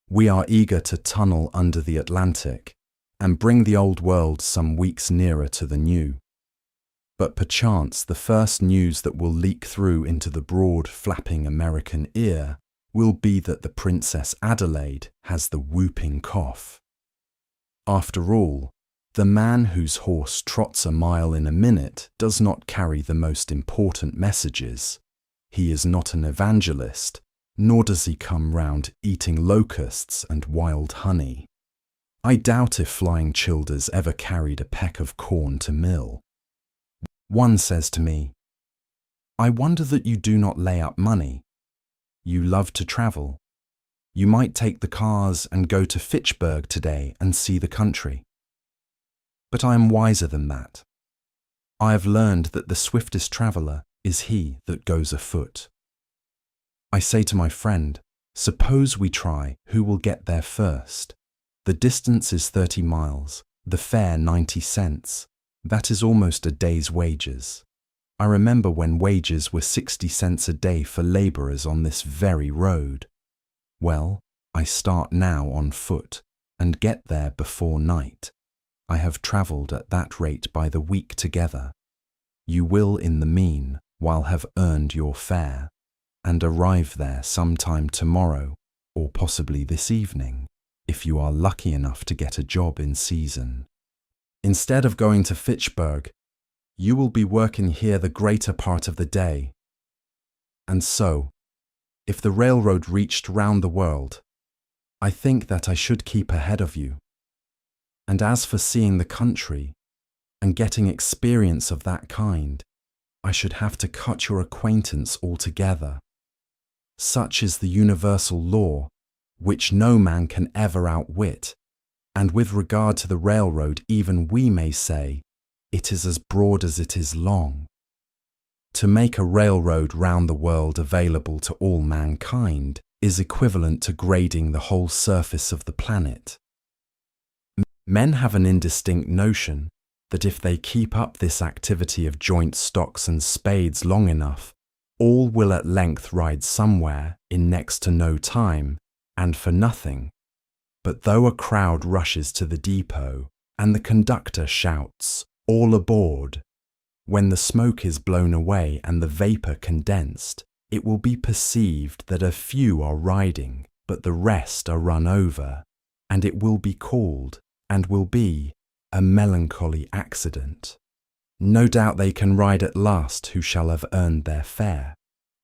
We are eager to tunnel under the Atlantic, and bring the old world some weeks nearer to the new. But perchance the first news that will leak through into the broad flapping American ear will be that the Princess Adelaide has the whooping cough. After all, the man whose horse trots a mile in a minute does not carry the most important messages. He is not an evangelist, nor does he come round eating locusts and wild honey. I doubt if Flying Childers ever carried a peck of corn to mill. One says to me, "I wonder that you do not lay up money. You love to travel. You might take the cars and go to Fitchburg today and see the country." But I am wiser than that. I have learned that the swiftest traveller is he that goes afoot. I say to my friend, suppose we try who will get there first. The distance is 30 miles, the fare 90 cents. That is almost a day's wages. I remember when wages were 60 cents a day for labourers on this very road. Well, I start now on foot and get there before night. I have travelled at that rate by the week together. You will in the mean while have earned your fare, and arrive there sometime tomorrow, or possibly this evening, if you are lucky enough to get a job in season. Instead of going to Fitchburg, you will be working here the greater part of the day. And so, if the railroad reached round the world, I think that I should keep ahead of you. And as for seeing the country, and getting experience of that kind, I should have to cut your acquaintance altogether. Such is the universal law, which no man can ever outwit, and with regard to the railroad even we may say, it is as broad as it is long. To make a railroad round the world available to all mankind is equivalent to grading the whole surface of the planet. Men have an indistinct notion that if they keep up this activity of joint stocks and spades long enough, all will at length ride somewhere in next to no time and for nothing. But though a crowd rushes to the depot and the conductor shouts, "All aboard," when the smoke is blown away and the vapour condensed, it will be perceived that a few are riding, but the rest are run over, and it will be called, and will be, a melancholy accident. No doubt they can ride at last who shall have earned their fare.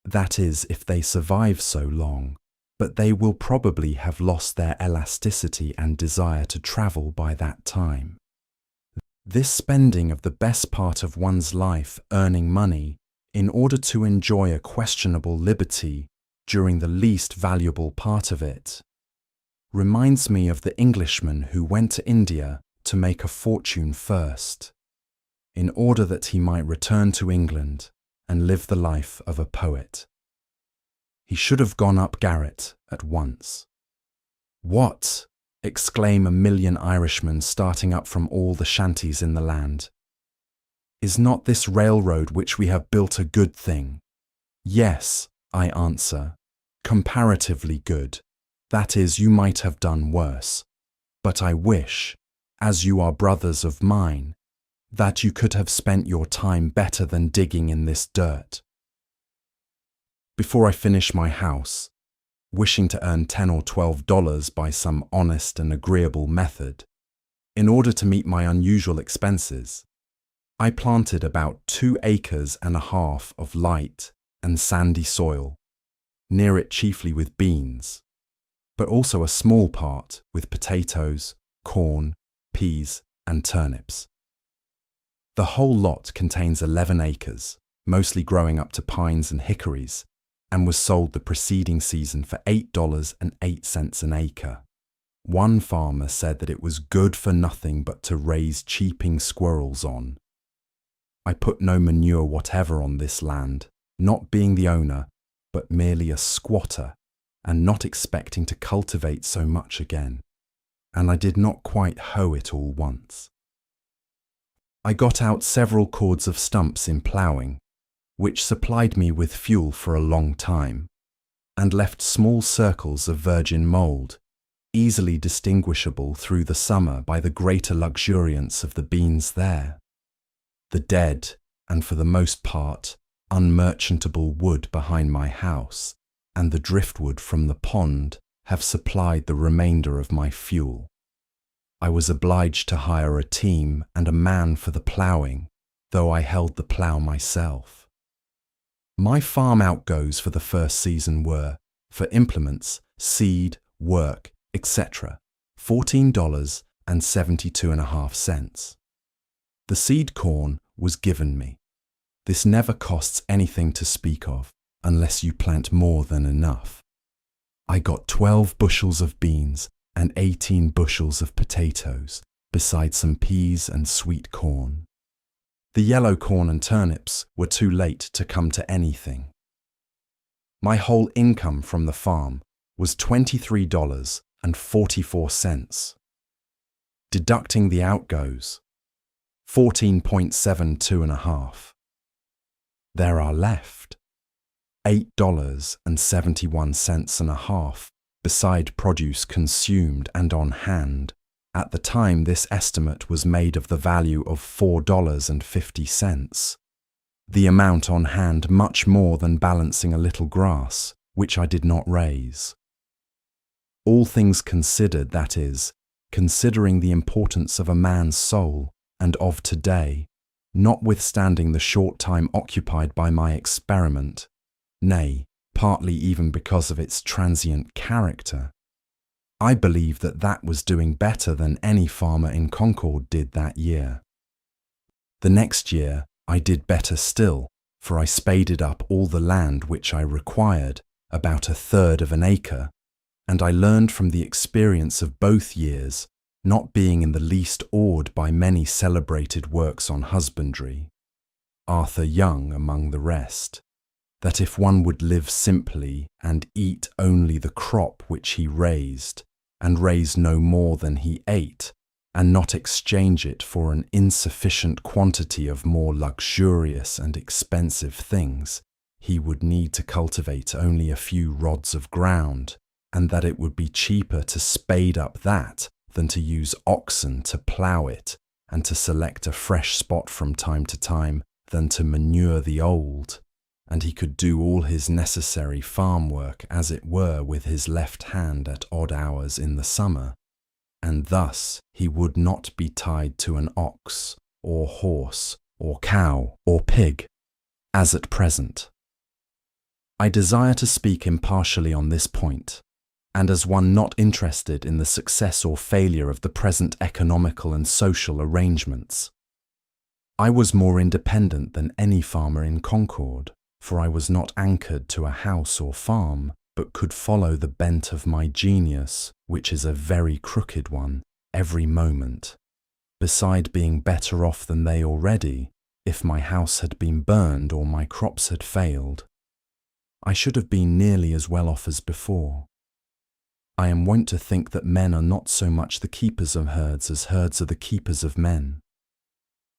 That is, if they survive so long, but they will probably have lost their elasticity and desire to travel by that time. This spending of the best part of one's life earning money in order to enjoy a questionable liberty during the least valuable part of it reminds me of the Englishman who went to India to make a fortune first, in order that he might return to England and live the life of a poet. He should have gone up garret at once. "What?" exclaim a million Irishmen starting up from all the shanties in the land. "Is not this railroad which we have built a good thing?" "Yes," I answer, "comparatively good. That is, you might have done worse. But I wish, as you are brothers of mine, that you could have spent your time better than digging in this dirt." Before I finish my house, wishing to earn $10 or $12 by some honest and agreeable method, in order to meet my unusual expenses, I planted about 2.5 acres of light and sandy soil, near it chiefly with beans, but also a small part with potatoes, corn, peas, and turnips. The whole lot contains 11 acres, mostly growing up to pines and hickories, and was sold the preceding season for $8.08 an acre. One farmer said that it was good for nothing but to raise cheeping squirrels on. I put no manure whatever on this land, not being the owner, but merely a squatter, and not expecting to cultivate so much again. And I did not quite hoe it all once. I got out several cords of stumps in ploughing, which supplied me with fuel for a long time, and left small circles of virgin mould, easily distinguishable through the summer by the greater luxuriance of the beans there. The dead, and for the most part, unmerchantable wood behind my house, and the driftwood from the pond have supplied the remainder of my fuel. I was obliged to hire a team and a man for the ploughing, though I held the plough myself. My farm outgoes for the first season were, for implements, seed, work, etc., $14.72.5. The seed corn was given me. This never costs anything to speak of, unless you plant more than enough. I got 12 bushels of beans and 18 bushels of potatoes, besides some peas and sweet corn. The yellow corn and turnips were too late to come to anything. My whole income from the farm was $23.44. Deducting the outgoes, 14.72.5. There are left $8.71.5 beside produce consumed and on hand. At the time, this estimate was made of the value of $4.50. The amount on hand much more than balancing a little grass, which I did not raise. All things considered, that is, considering the importance of a man's soul and of today, notwithstanding the short time occupied by my experiment, nay, partly even because of its transient character, I believe that that was doing better than any farmer in Concord did that year. The next year I did better still, for I spaded up all the land which I required, about 1/3 of an acre, and I learned from the experience of both years, not being in the least awed by many celebrated works on husbandry, Arthur Young among the rest, that if one would live simply and eat only the crop which he raised, and raise no more than he ate, and not exchange it for an insufficient quantity of more luxurious and expensive things, he would need to cultivate only a few rods of ground, and that it would be cheaper to spade up that than to use oxen to plough it, and to select a fresh spot from time to time than to manure the old, and he could do all his necessary farm work, as it were, with his left hand at odd hours in the summer, and thus he would not be tied to an ox, or horse, or cow, or pig, as at present. I desire to speak impartially on this point, and as one not interested in the success or failure of the present economical and social arrangements. I was more independent than any farmer in Concord, for I was not anchored to a house or farm, but could follow the bent of my genius, which is a very crooked one, every moment, beside being better off than they already, if my house had been burned or my crops had failed. I should have been nearly as well off as before. I am wont to think that men are not so much the keepers of herds as herds are the keepers of men.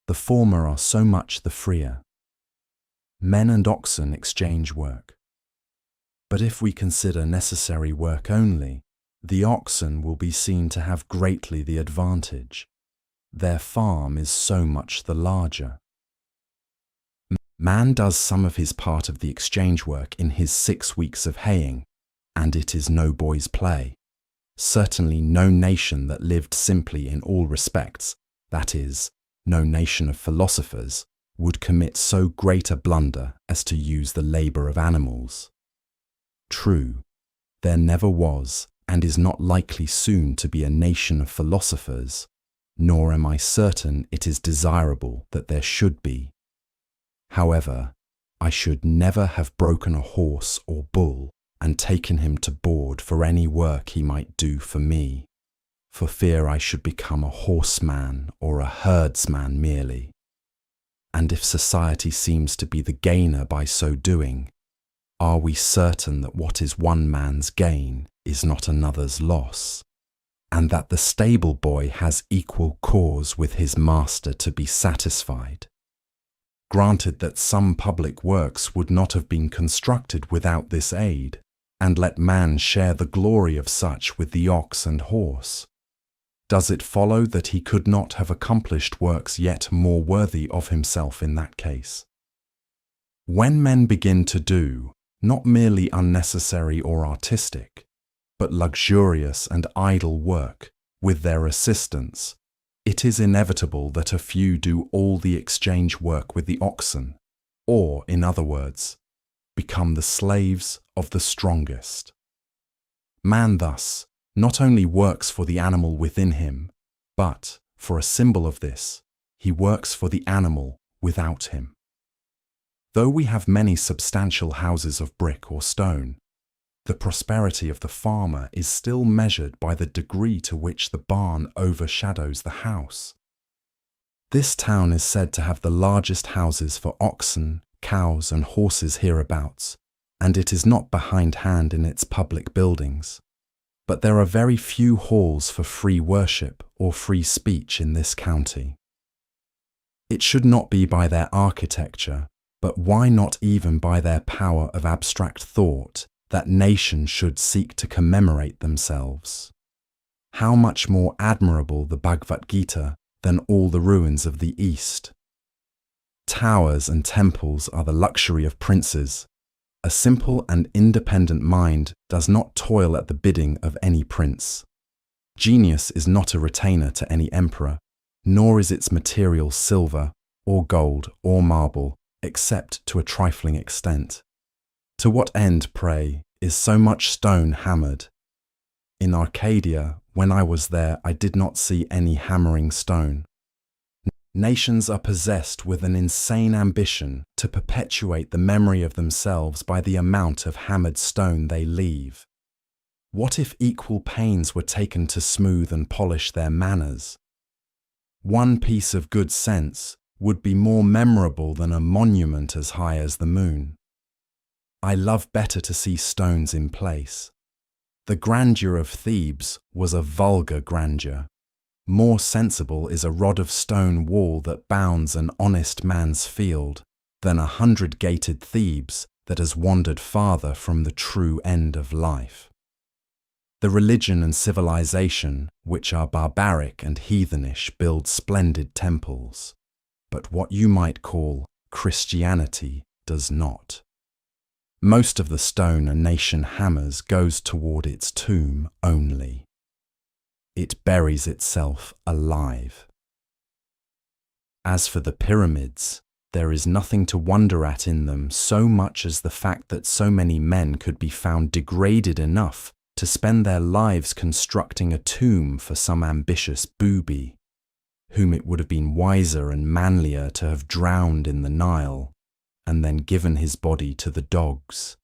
The former are so much the freer. Men and oxen exchange work. But if we consider necessary work only, the oxen will be seen to have greatly the advantage. Their farm is so much the larger. Man does some of his part of the exchange work in his 6 weeks of haying, and it is no boy's play. Certainly no nation that lived simply in all respects, that is, no nation of philosophers, would commit so great a blunder as to use the labour of animals. True, there never was and is not likely soon to be a nation of philosophers, nor am I certain it is desirable that there should be. However, I should never have broken a horse or bull and taken him to board for any work he might do for me, for fear I should become a horseman or a herdsman merely. And if society seems to be the gainer by so doing, are we certain that what is one man's gain is not another's loss, and that the stable boy has equal cause with his master to be satisfied? Granted that some public works would not have been constructed without this aid, and let man share the glory of such with the ox and horse, does it follow that he could not have accomplished works yet more worthy of himself in that case? When men begin to do, not merely unnecessary or artistic, but luxurious and idle work, with their assistance, it is inevitable that a few do all the exchange work with the oxen, or, in other words, become the slaves of the strongest. Man thus not only works for the animal within him, but, for a symbol of this, he works for the animal without him. Though we have many substantial houses of brick or stone, the prosperity of the farmer is still measured by the degree to which the barn overshadows the house. This town is said to have the largest houses for oxen, cows, and horses hereabouts, and it is not behindhand in its public buildings. But there are very few halls for free worship or free speech in this county. It should not be by their architecture, but why not even by their power of abstract thought, that nations should seek to commemorate themselves. How much more admirable the Bhagavad Gita than all the ruins of the East. Towers and temples are the luxury of princes. A simple and independent mind does not toil at the bidding of any prince. Genius is not a retainer to any emperor, nor is its material silver, or gold, or marble, except to a trifling extent. To what end, pray, is so much stone hammered? In Arcadia, when I was there, I did not see any hammering stone. Nations are possessed with an insane ambition to perpetuate the memory of themselves by the amount of hammered stone they leave. What if equal pains were taken to smooth and polish their manners? One piece of good sense would be more memorable than a monument as high as the moon. I love better to see stones in place. The grandeur of Thebes was a vulgar grandeur. More sensible is a rod of stone wall that bounds an honest man's field than 100-gated Thebes that has wandered farther from the true end of life. The religion and civilization, which are barbaric and heathenish, build splendid temples, but what you might call Christianity does not. Most of the stone a nation hammers goes toward its tomb only. It buries itself alive. As for the pyramids, there is nothing to wonder at in them so much as the fact that so many men could be found degraded enough to spend their lives constructing a tomb for some ambitious booby, whom it would have been wiser and manlier to have drowned in the Nile, and then given his body to the dogs.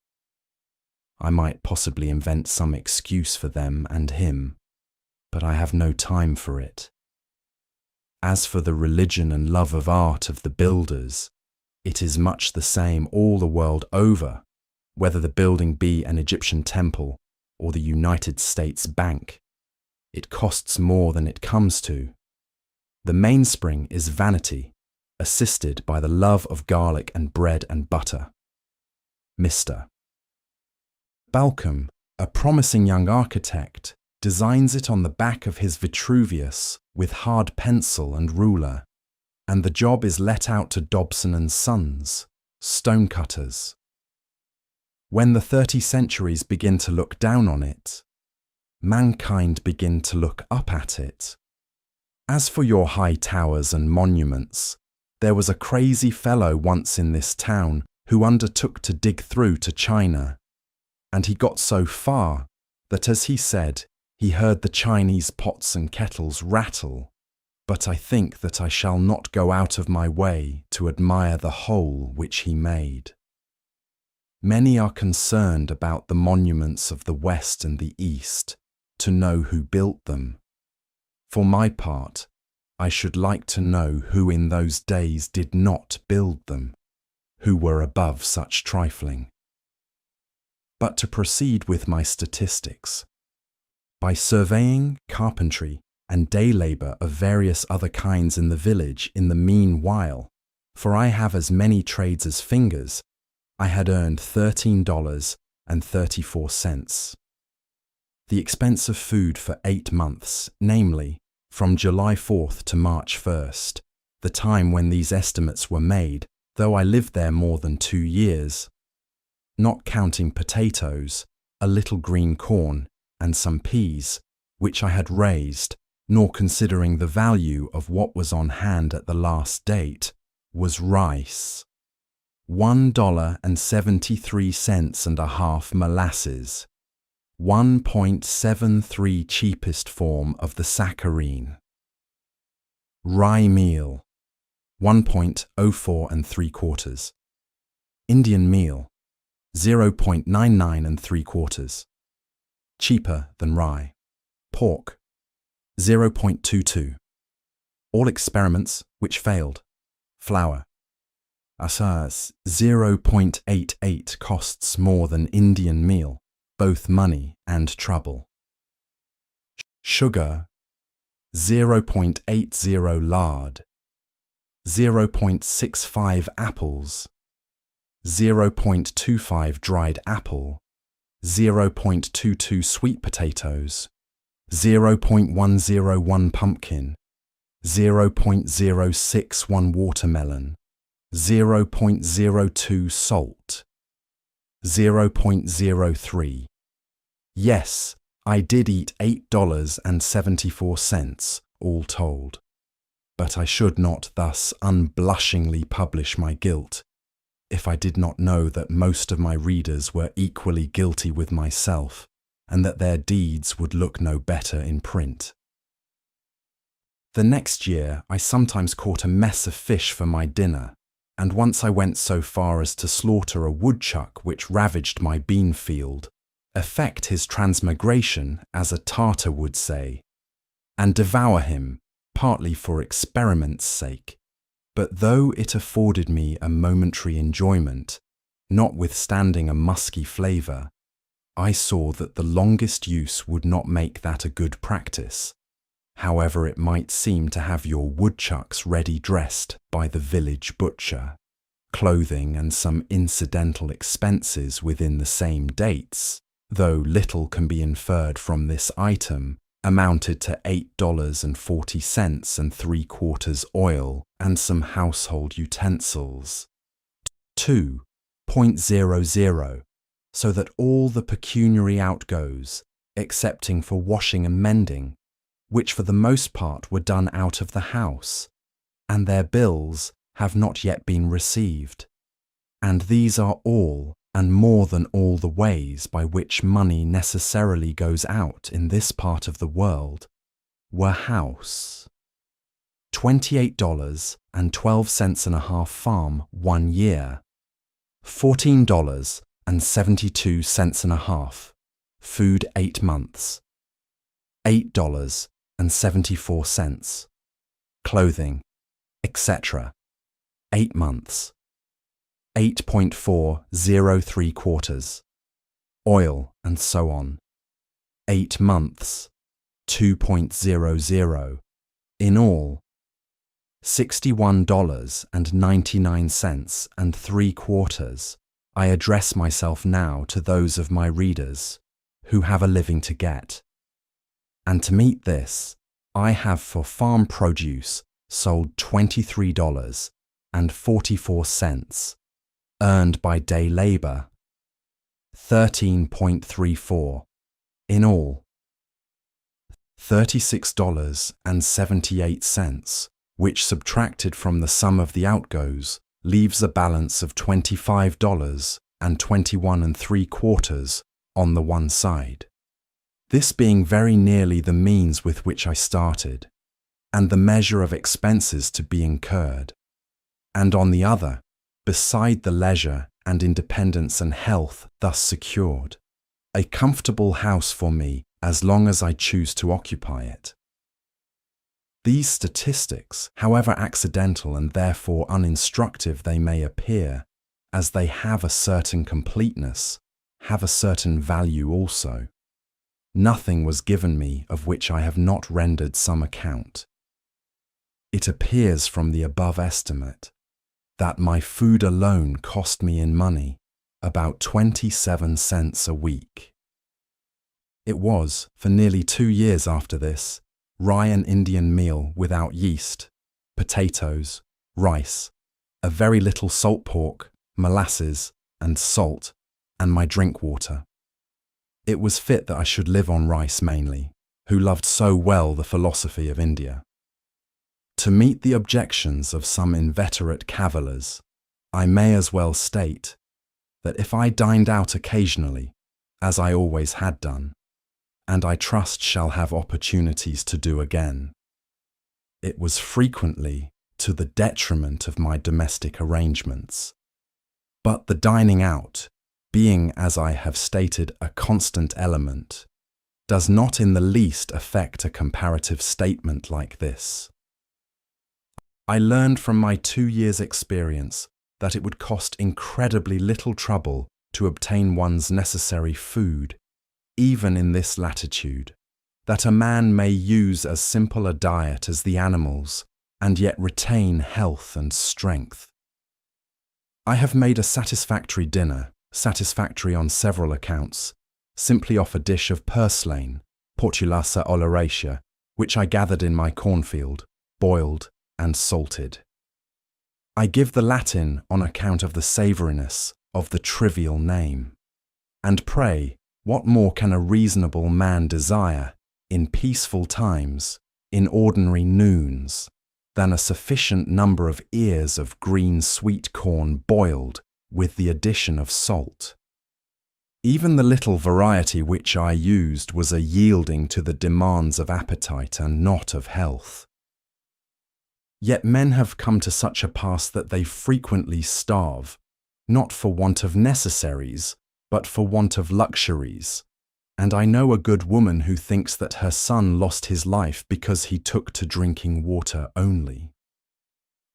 I might possibly invent some excuse for them and him, but I have no time for it. As for the religion and love of art of the builders, it is much the same all the world over, whether the building be an Egyptian temple or the United States Bank. It costs more than it comes to. The mainspring is vanity, assisted by the love of garlic and bread and butter. Mr. Balcom, a promising young architect, designs it on the back of his Vitruvius with hard pencil and ruler, and the job is let out to Dobson and Sons, stonecutters. When the 30 centuries begin to look down on it, mankind begin to look up at it. As for your high towers and monuments, there was a crazy fellow once in this town who undertook to dig through to China, and he got so far that, as he said, he heard the Chinese pots and kettles rattle. But I think that I shall not go out of my way to admire the whole which he made. Many are concerned about the monuments of the West and the East, to know who built them. For my part, I should like to know who in those days did not build them, who were above such trifling. But to proceed with my statistics. By surveying, carpentry, and day labour of various other kinds in the village in the meanwhile, for I have as many trades as fingers, I had earned $13.34. The expense of food for 8 months, namely, from July 4th to March 1st, the time when these estimates were made, though I lived there more than 2 years, not counting potatoes, a little green corn, and some peas, which I had raised, nor considering the value of what was on hand at the last date, was rice. $1.73 molasses, 1.73 cheapest form of the saccharine. Rye meal, 1.04 3/4. Indian meal, 0.99 3/4. Cheaper than rye. Pork, 0.22. All experiments which failed. Flour. Asas, 0.88 costs more than Indian meal, both money and trouble. Sugar, 0.80 lard, 0.65 apples, 0.25 dried apple, 0.22 sweet potatoes, 0.101 pumpkin, 0.061 watermelon, 0.02 salt, 0.03. Yes, I did eat $8.74, all told. But I should not thus unblushingly publish my guilt, if I did not know that most of my readers were equally guilty with myself, and that their deeds would look no better in print. The next year I sometimes caught a mess of fish for my dinner, and once I went so far as to slaughter a woodchuck which ravaged my bean field, effect his transmigration, as a Tartar would say, and devour him, partly for experiment's sake, but though it afforded me a momentary enjoyment, notwithstanding a musky flavour, I saw that the longest use would not make that a good practice, however it might seem to have your woodchucks ready dressed by the village butcher, clothing and some incidental expenses within the same dates, though little can be inferred from this item, amounted to $8.40 and 3/4 oil and some household utensils. 2.00, so that all the pecuniary outgoes, excepting for washing and mending, which for the most part were done out of the house, and their bills have not yet been received. And these are all, and more than all the ways by which money necessarily goes out in this part of the world, were house. $28.12 farm 1 year, $14.72 food 8 months, $8.74 clothing, etc. 8 months. 8.403 quarters, oil, and so on. 8 months, 2.00. In all, $61.99 and 3/4. I address myself now to those of my readers who have a living to get. And to meet this, I have for farm produce sold $23.44, earned by day labor, 13.34. In all, $36.78, which subtracted from the sum of the outgoes leaves a balance of $25.21 3/4 on the one side. This being very nearly the means with which I started, and the measure of expenses to be incurred, and on the other, beside the leisure and independence and health thus secured, a comfortable house for me as long as I choose to occupy it. These statistics, however accidental and therefore uninstructive they may appear, as they have a certain completeness, have a certain value also. Nothing was given me of which I have not rendered some account. It appears from the above estimate that my food alone cost me in money about 27 cents a week. It was, for nearly 2 years after this, rye and Indian meal without yeast, potatoes, rice, a very little salt pork, molasses, and salt, and my drink water. It was fit that I should live on rice mainly, who loved so well the philosophy of India. To meet the objections of some inveterate cavillers, I may as well state that if I dined out occasionally, as I always had done, and I trust shall have opportunities to do again, it was frequently to the detriment of my domestic arrangements. But the dining out, being, as I have stated, a constant element, does not in the least affect a comparative statement like this. I learned from my 2 years' experience that it would cost incredibly little trouble to obtain one's necessary food, even in this latitude, that a man may use as simple a diet as the animals and yet retain health and strength. I have made a satisfactory dinner, satisfactory on several accounts, simply off a dish of purslane, Portulassa oleracea, which I gathered in my cornfield, boiled and salted. I give the Latin on account of the savouriness of the trivial name. And pray, what more can a reasonable man desire, in peaceful times, in ordinary noons, than a sufficient number of ears of green sweet corn boiled with the addition of salt? Even the little variety which I used was a yielding to the demands of appetite and not of health. Yet men have come to such a pass that they frequently starve, not for want of necessaries, but for want of luxuries, and I know a good woman who thinks that her son lost his life because he took to drinking water only.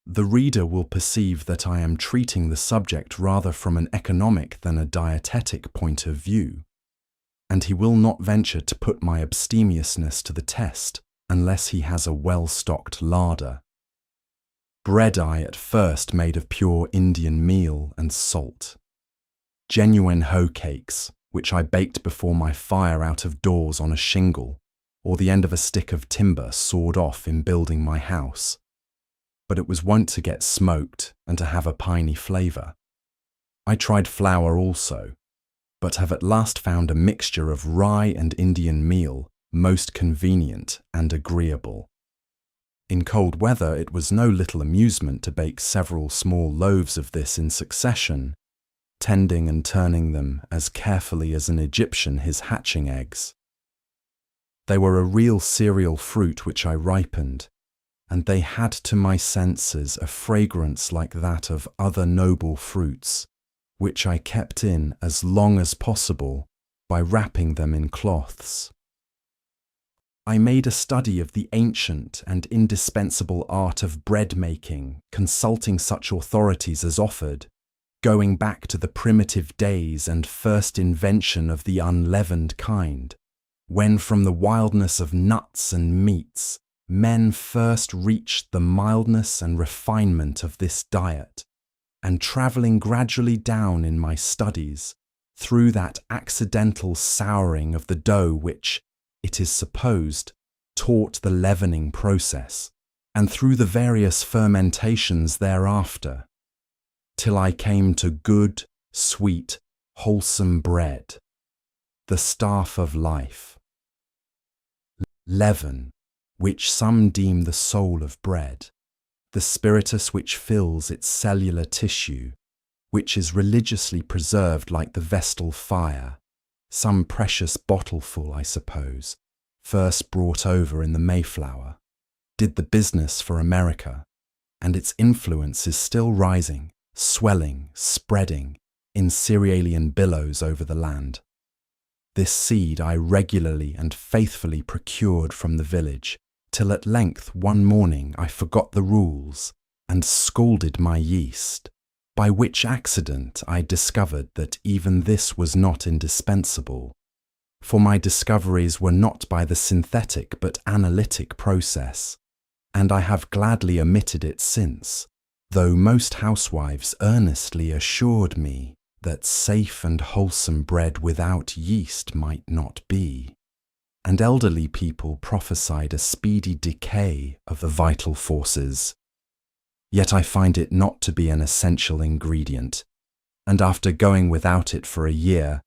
The reader will perceive that I am treating the subject rather from an economic than a dietetic point of view, and he will not venture to put my abstemiousness to the test unless he has a well-stocked larder. Bread I at first made of pure Indian meal and salt. Genuine hoe cakes, which I baked before my fire out of doors on a shingle, or the end of a stick of timber sawed off in building my house. But it was wont to get smoked and to have a piney flavour. I tried flour also, but have at last found a mixture of rye and Indian meal most convenient and agreeable. In cold weather it was no little amusement to bake several small loaves of this in succession, tending and turning them as carefully as an Egyptian his hatching eggs. They were a real cereal fruit which I ripened, and they had to my senses a fragrance like that of other noble fruits, which I kept in as long as possible by wrapping them in cloths. I made a study of the ancient and indispensable art of bread making, consulting such authorities as offered, going back to the primitive days and first invention of the unleavened kind, when from the wildness of nuts and meats, men first reached the mildness and refinement of this diet, and travelling gradually down in my studies, through that accidental souring of the dough which, it is supposed, taught the leavening process, and through the various fermentations thereafter, till I came to good, sweet, wholesome bread, the staff of life. Leaven, which some deem the soul of bread, the spiritus which fills its cellular tissue, which is religiously preserved like the Vestal fire, some precious bottleful, I suppose, first brought over in the Mayflower, did the business for America, and its influence is still rising, swelling, spreading, in cerealian billows over the land. This seed I regularly and faithfully procured from the village, till at length one morning I forgot the rules, and scalded my yeast, by which accident I discovered that even this was not indispensable, for my discoveries were not by the synthetic but analytic process, and I have gladly omitted it since, though most housewives earnestly assured me that safe and wholesome bread without yeast might not be, and elderly people prophesied a speedy decay of the vital forces. Yet I find it not to be an essential ingredient, and after going without it for a year,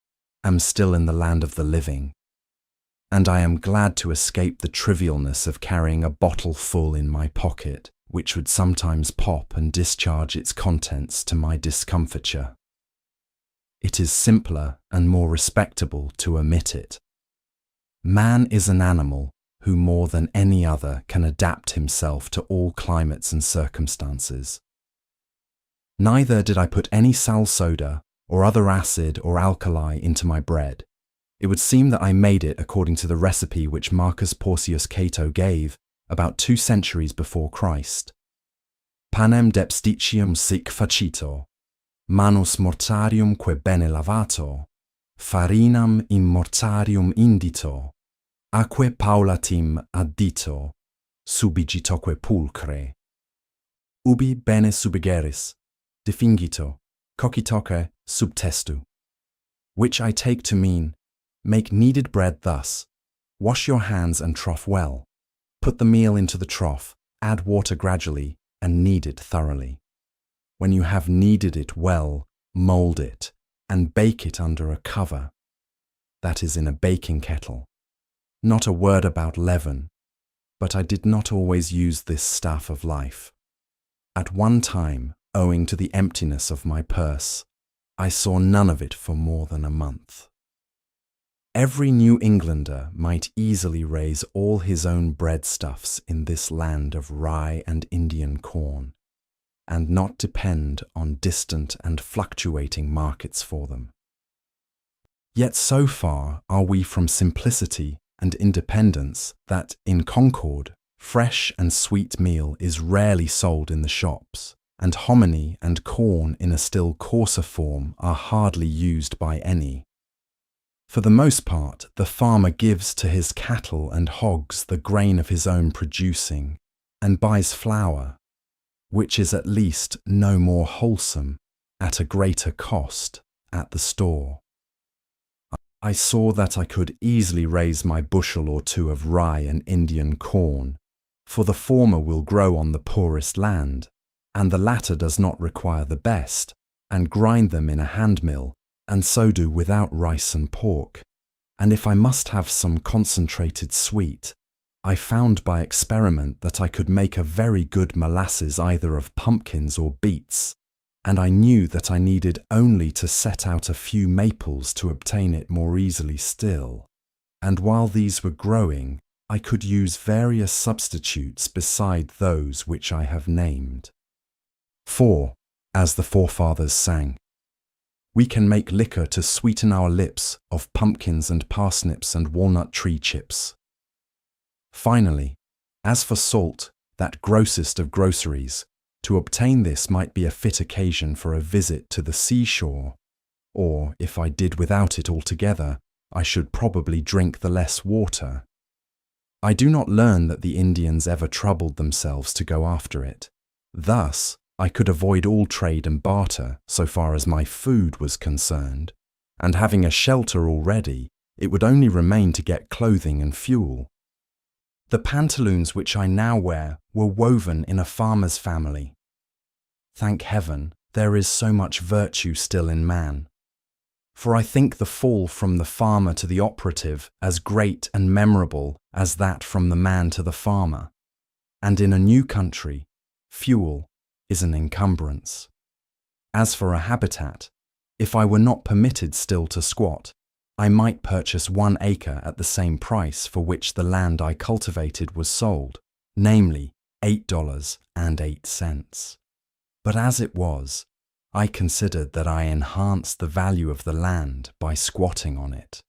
am still in the land of the living. And I am glad to escape the trivialness of carrying a bottle full in my pocket, which would sometimes pop and discharge its contents to my discomfiture. It is simpler and more respectable to omit it. Man is an animal who more than any other can adapt himself to all climates and circumstances. Neither did I put any sal soda or other acid or alkali into my bread. It would seem that I made it according to the recipe which Marcus Porcius Cato gave about 2 centuries before Christ. Panem depsticium sic facito, manus mortarium que bene lavato, farinam in mortarium indito, aque paulatim addito, subigitoque pulcre. Ubi bene subigeris, defingito, cocitoque subtestu. Which I take to mean, make kneaded bread thus, wash your hands and trough well, put the meal into the trough, add water gradually, and knead it thoroughly. When you have kneaded it well, mould it, and bake it under a cover, that is in a baking kettle. Not a word about leaven, but I did not always use this staff of life. At one time, owing to the emptiness of my purse, I saw none of it for more than a month. Every New Englander might easily raise all his own breadstuffs in this land of rye and Indian corn, and not depend on distant and fluctuating markets for them. Yet so far are we from simplicity and independence that, in Concord, fresh and sweet meal is rarely sold in the shops, and hominy and corn in a still coarser form are hardly used by any. For the most part, the farmer gives to his cattle and hogs the grain of his own producing, and buys flour, which is at least no more wholesome, at a greater cost, at the store. I saw that I could easily raise my bushel or two of rye and Indian corn, for the former will grow on the poorest land, and the latter does not require the best, and grind them in a hand mill, and so do without rice and pork. And if I must have some concentrated sweet, I found by experiment that I could make a very good molasses either of pumpkins or beets, and I knew that I needed only to set out a few maples to obtain it more easily still. And while these were growing, I could use various substitutes beside those which I have named. For, as the forefathers sang, we can make liquor to sweeten our lips of pumpkins and parsnips and walnut tree chips. Finally, as for salt, that grossest of groceries, To obtain this might be a fit occasion for a visit to the seashore, or, if I did without it altogether, I should probably drink the less water. I do not learn that the Indians ever troubled themselves to go after it. Thus, I could avoid all trade and barter so far as my food was concerned, and having a shelter already, it would only remain to get clothing and fuel. The pantaloons which I now wear were woven in a farmer's family. Thank heaven, there is so much virtue still in man. For I think the fall from the farmer to the operative as great and memorable as that from the man to the farmer. And in a new country, fuel is an encumbrance. As for a habitat, if I were not permitted still to squat, I might purchase 1 acre at the same price for which the land I cultivated was sold, namely $8.08. But as it was, I considered that I enhanced the value of the land by squatting on it.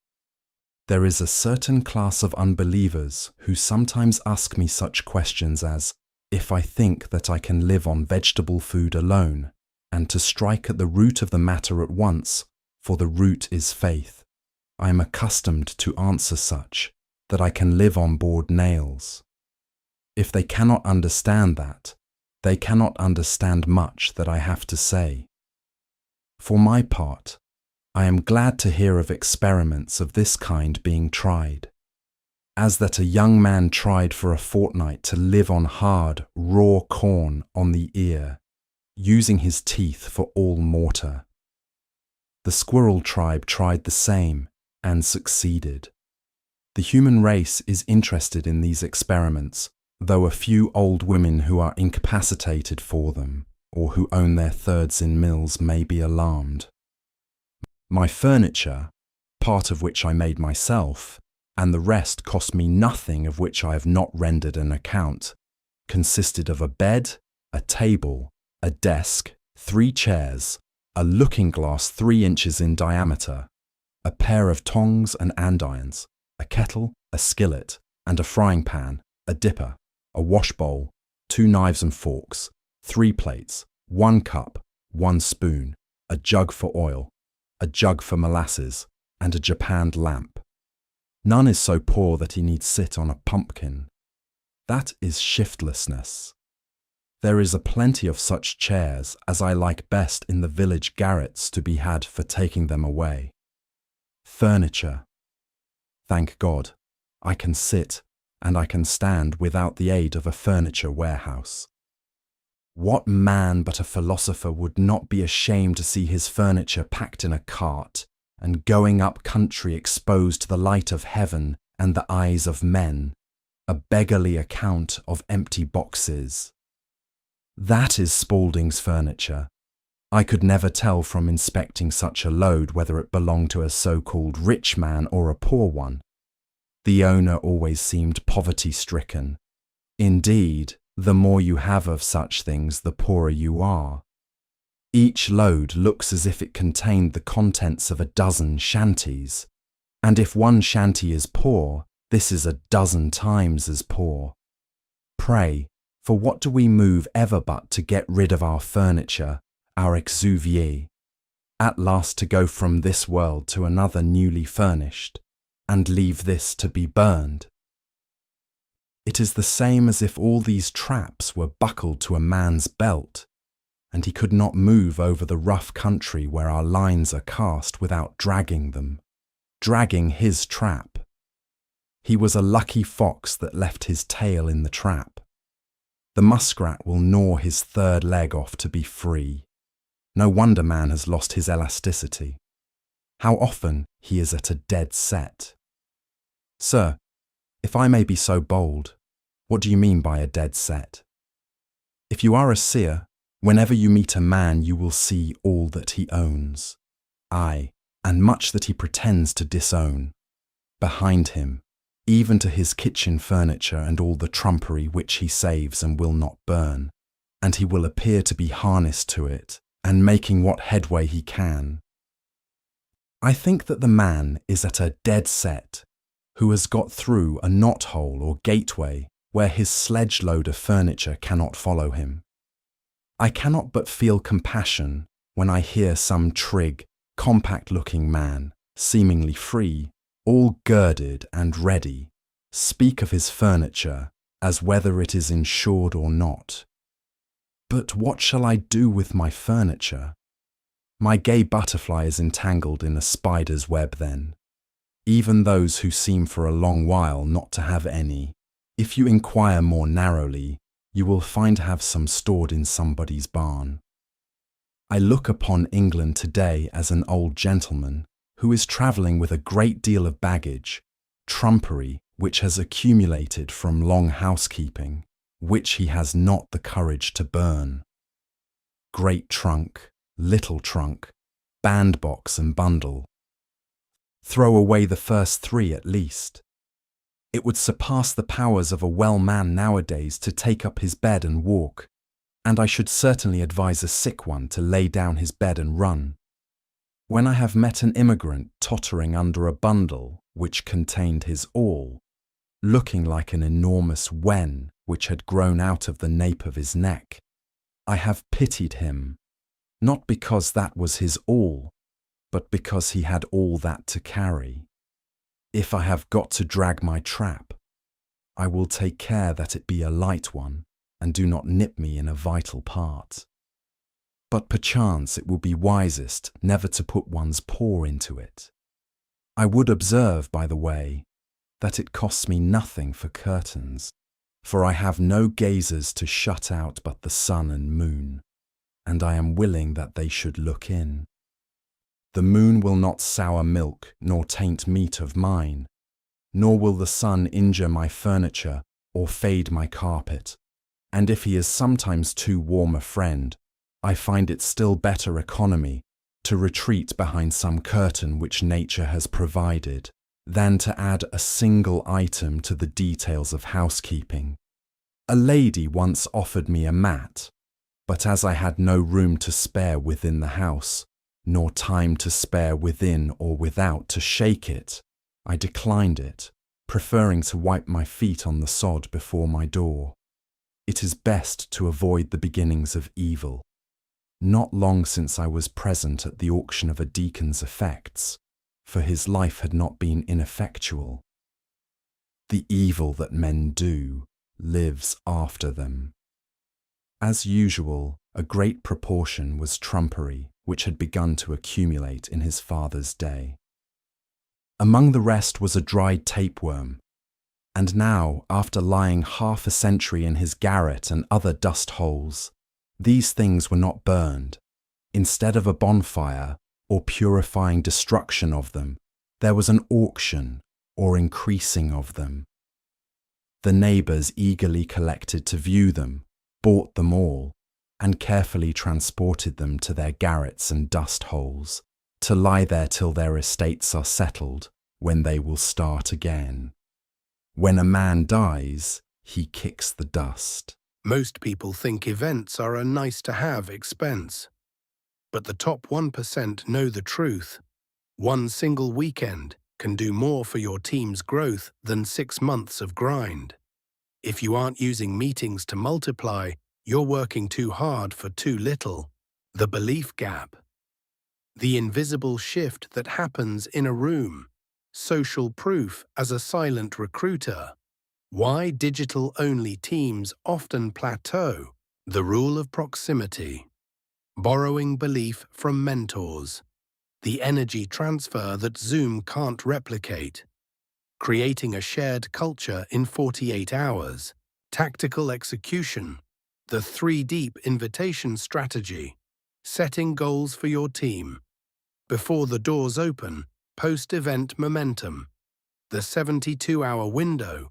There is a certain class of unbelievers who sometimes ask me such questions as, if I think that I can live on vegetable food alone, and to strike at the root of the matter at once, for the root is faith. I am accustomed to answer such, that I can live on board nails. If they cannot understand that, they cannot understand much that I have to say. For my part, I am glad to hear of experiments of this kind being tried, as that a young man tried for a fortnight to live on hard, raw corn on the ear, using his teeth for all mortar. The squirrel tribe tried the same and succeeded. The human race is interested in these experiments, though a few old women who are incapacitated for them, or who own their thirds in mills, may be alarmed. My furniture, part of which I made myself, and the rest cost me nothing of which I have not rendered an account, consisted of a bed, a table, a desk, 3 chairs, a looking-glass 3 inches in diameter, a pair of tongs and andirons, a kettle, a skillet, and a frying pan, a dipper, a wash bowl, 2 knives and forks, 3 plates, 1 cup, 1 spoon, a jug for oil, a jug for molasses, and a japanned lamp. None is so poor that he need sit on a pumpkin. That is shiftlessness. There is a plenty of such chairs as I like best in the village garrets to be had for taking them away. Furniture. Thank God, I can sit and I can stand without the aid of a furniture warehouse. What man but a philosopher would not be ashamed to see his furniture packed in a cart and going up country exposed to the light of heaven and the eyes of men, a beggarly account of empty boxes? That is Spaulding's furniture. I could never tell from inspecting such a load whether it belonged to a so-called rich man or a poor one. The owner always seemed poverty-stricken. Indeed, the more you have of such things, the poorer you are. Each load looks as if it contained the contents of a dozen shanties, and if one shanty is poor, this is a dozen times as poor. Pray, for what do we move ever but to get rid of our furniture, our exuvier, at last to go from this world to another newly furnished, and leave this to be burned? It is the same as if all these traps were buckled to a man's belt, and he could not move over the rough country where our lines are cast without dragging them, dragging his trap. He was a lucky fox that left his tail in the trap. The muskrat will gnaw his 3rd leg off to be free. No wonder man has lost his elasticity. How often he is at a dead set. Sir, if I may be so bold, what do you mean by a dead set? If you are a seer, whenever you meet a man you will see all that he owns, aye, and much that he pretends to disown, behind him, even to his kitchen furniture and all the trumpery which he saves and will not burn, and he will appear to be harnessed to it, and making what headway he can. I think that the man is at a dead set who has got through a knot-hole or gateway where his sledge-load of furniture cannot follow him. I cannot but feel compassion when I hear some trig, compact-looking man, seemingly free, all girded and ready, speak of his furniture as whether it is insured or not. But what shall I do with my furniture? My gay butterfly is entangled in a spider's web then. Even those who seem for a long while not to have any, if you inquire more narrowly, you will find have some stored in somebody's barn. I look upon England today as an old gentleman who is travelling with a great deal of baggage, trumpery which has accumulated from long housekeeping, which he has not the courage to burn. Great trunk, little trunk, bandbox and bundle. Throw away the first three at least. It would surpass the powers of a well man nowadays to take up his bed and walk, and I should certainly advise a sick one to lay down his bed and run. When I have met an immigrant tottering under a bundle which contained his all, looking like an enormous wen which had grown out of the nape of his neck, I have pitied him, not because that was his all, but because he had all that to carry. If I have got to drag my trap, I will take care that it be a light one and do not nip me in a vital part. But perchance it will be wisest never to put one's paw into it. I would observe, by the way, that it costs me nothing for curtains, for I have no gazers to shut out but the sun and moon, and I am willing that they should look in. The moon will not sour milk nor taint meat of mine, nor will the sun injure my furniture or fade my carpet, and if he is sometimes too warm a friend, I find it still better economy to retreat behind some curtain which nature has provided, than to add a single item to the details of housekeeping. A lady once offered me a mat, but as I had no room to spare within the house, nor time to spare within or without to shake it, I declined it, preferring to wipe my feet on the sod before my door. It is best to avoid the beginnings of evil. Not long since I was present at the auction of a deacon's effects, for his life had not been ineffectual. The evil that men do lives after them. As usual, a great proportion was trumpery, which had begun to accumulate in his father's day. Among the rest was a dried tapeworm, and now, after lying half a century in his garret and other dust holes, these things were not burned. Instead of a bonfire or purifying destruction of them, there was an auction or increasing of them. The neighbours eagerly collected to view them, bought them all, and carefully transported them to their garrets and dust holes, to lie there till their estates are settled, when they will start again. When a man dies, he kicks the dust. Most people think events are a nice-to-have expense. But the top 1% know the truth. One single weekend can do more for your team's growth than 6 months of grind. If you aren't using meetings to multiply, you're working too hard for too little. The belief gap. The invisible shift that happens in a room. Social proof as a silent recruiter. Why digital-only teams often plateau. The rule of proximity. Borrowing belief from mentors. The energy transfer that Zoom can't replicate. Creating a shared culture in 48 hours. Tactical execution. The 3-deep invitation strategy. Setting goals for your team. Before the doors open, post-event momentum. The 72-hour window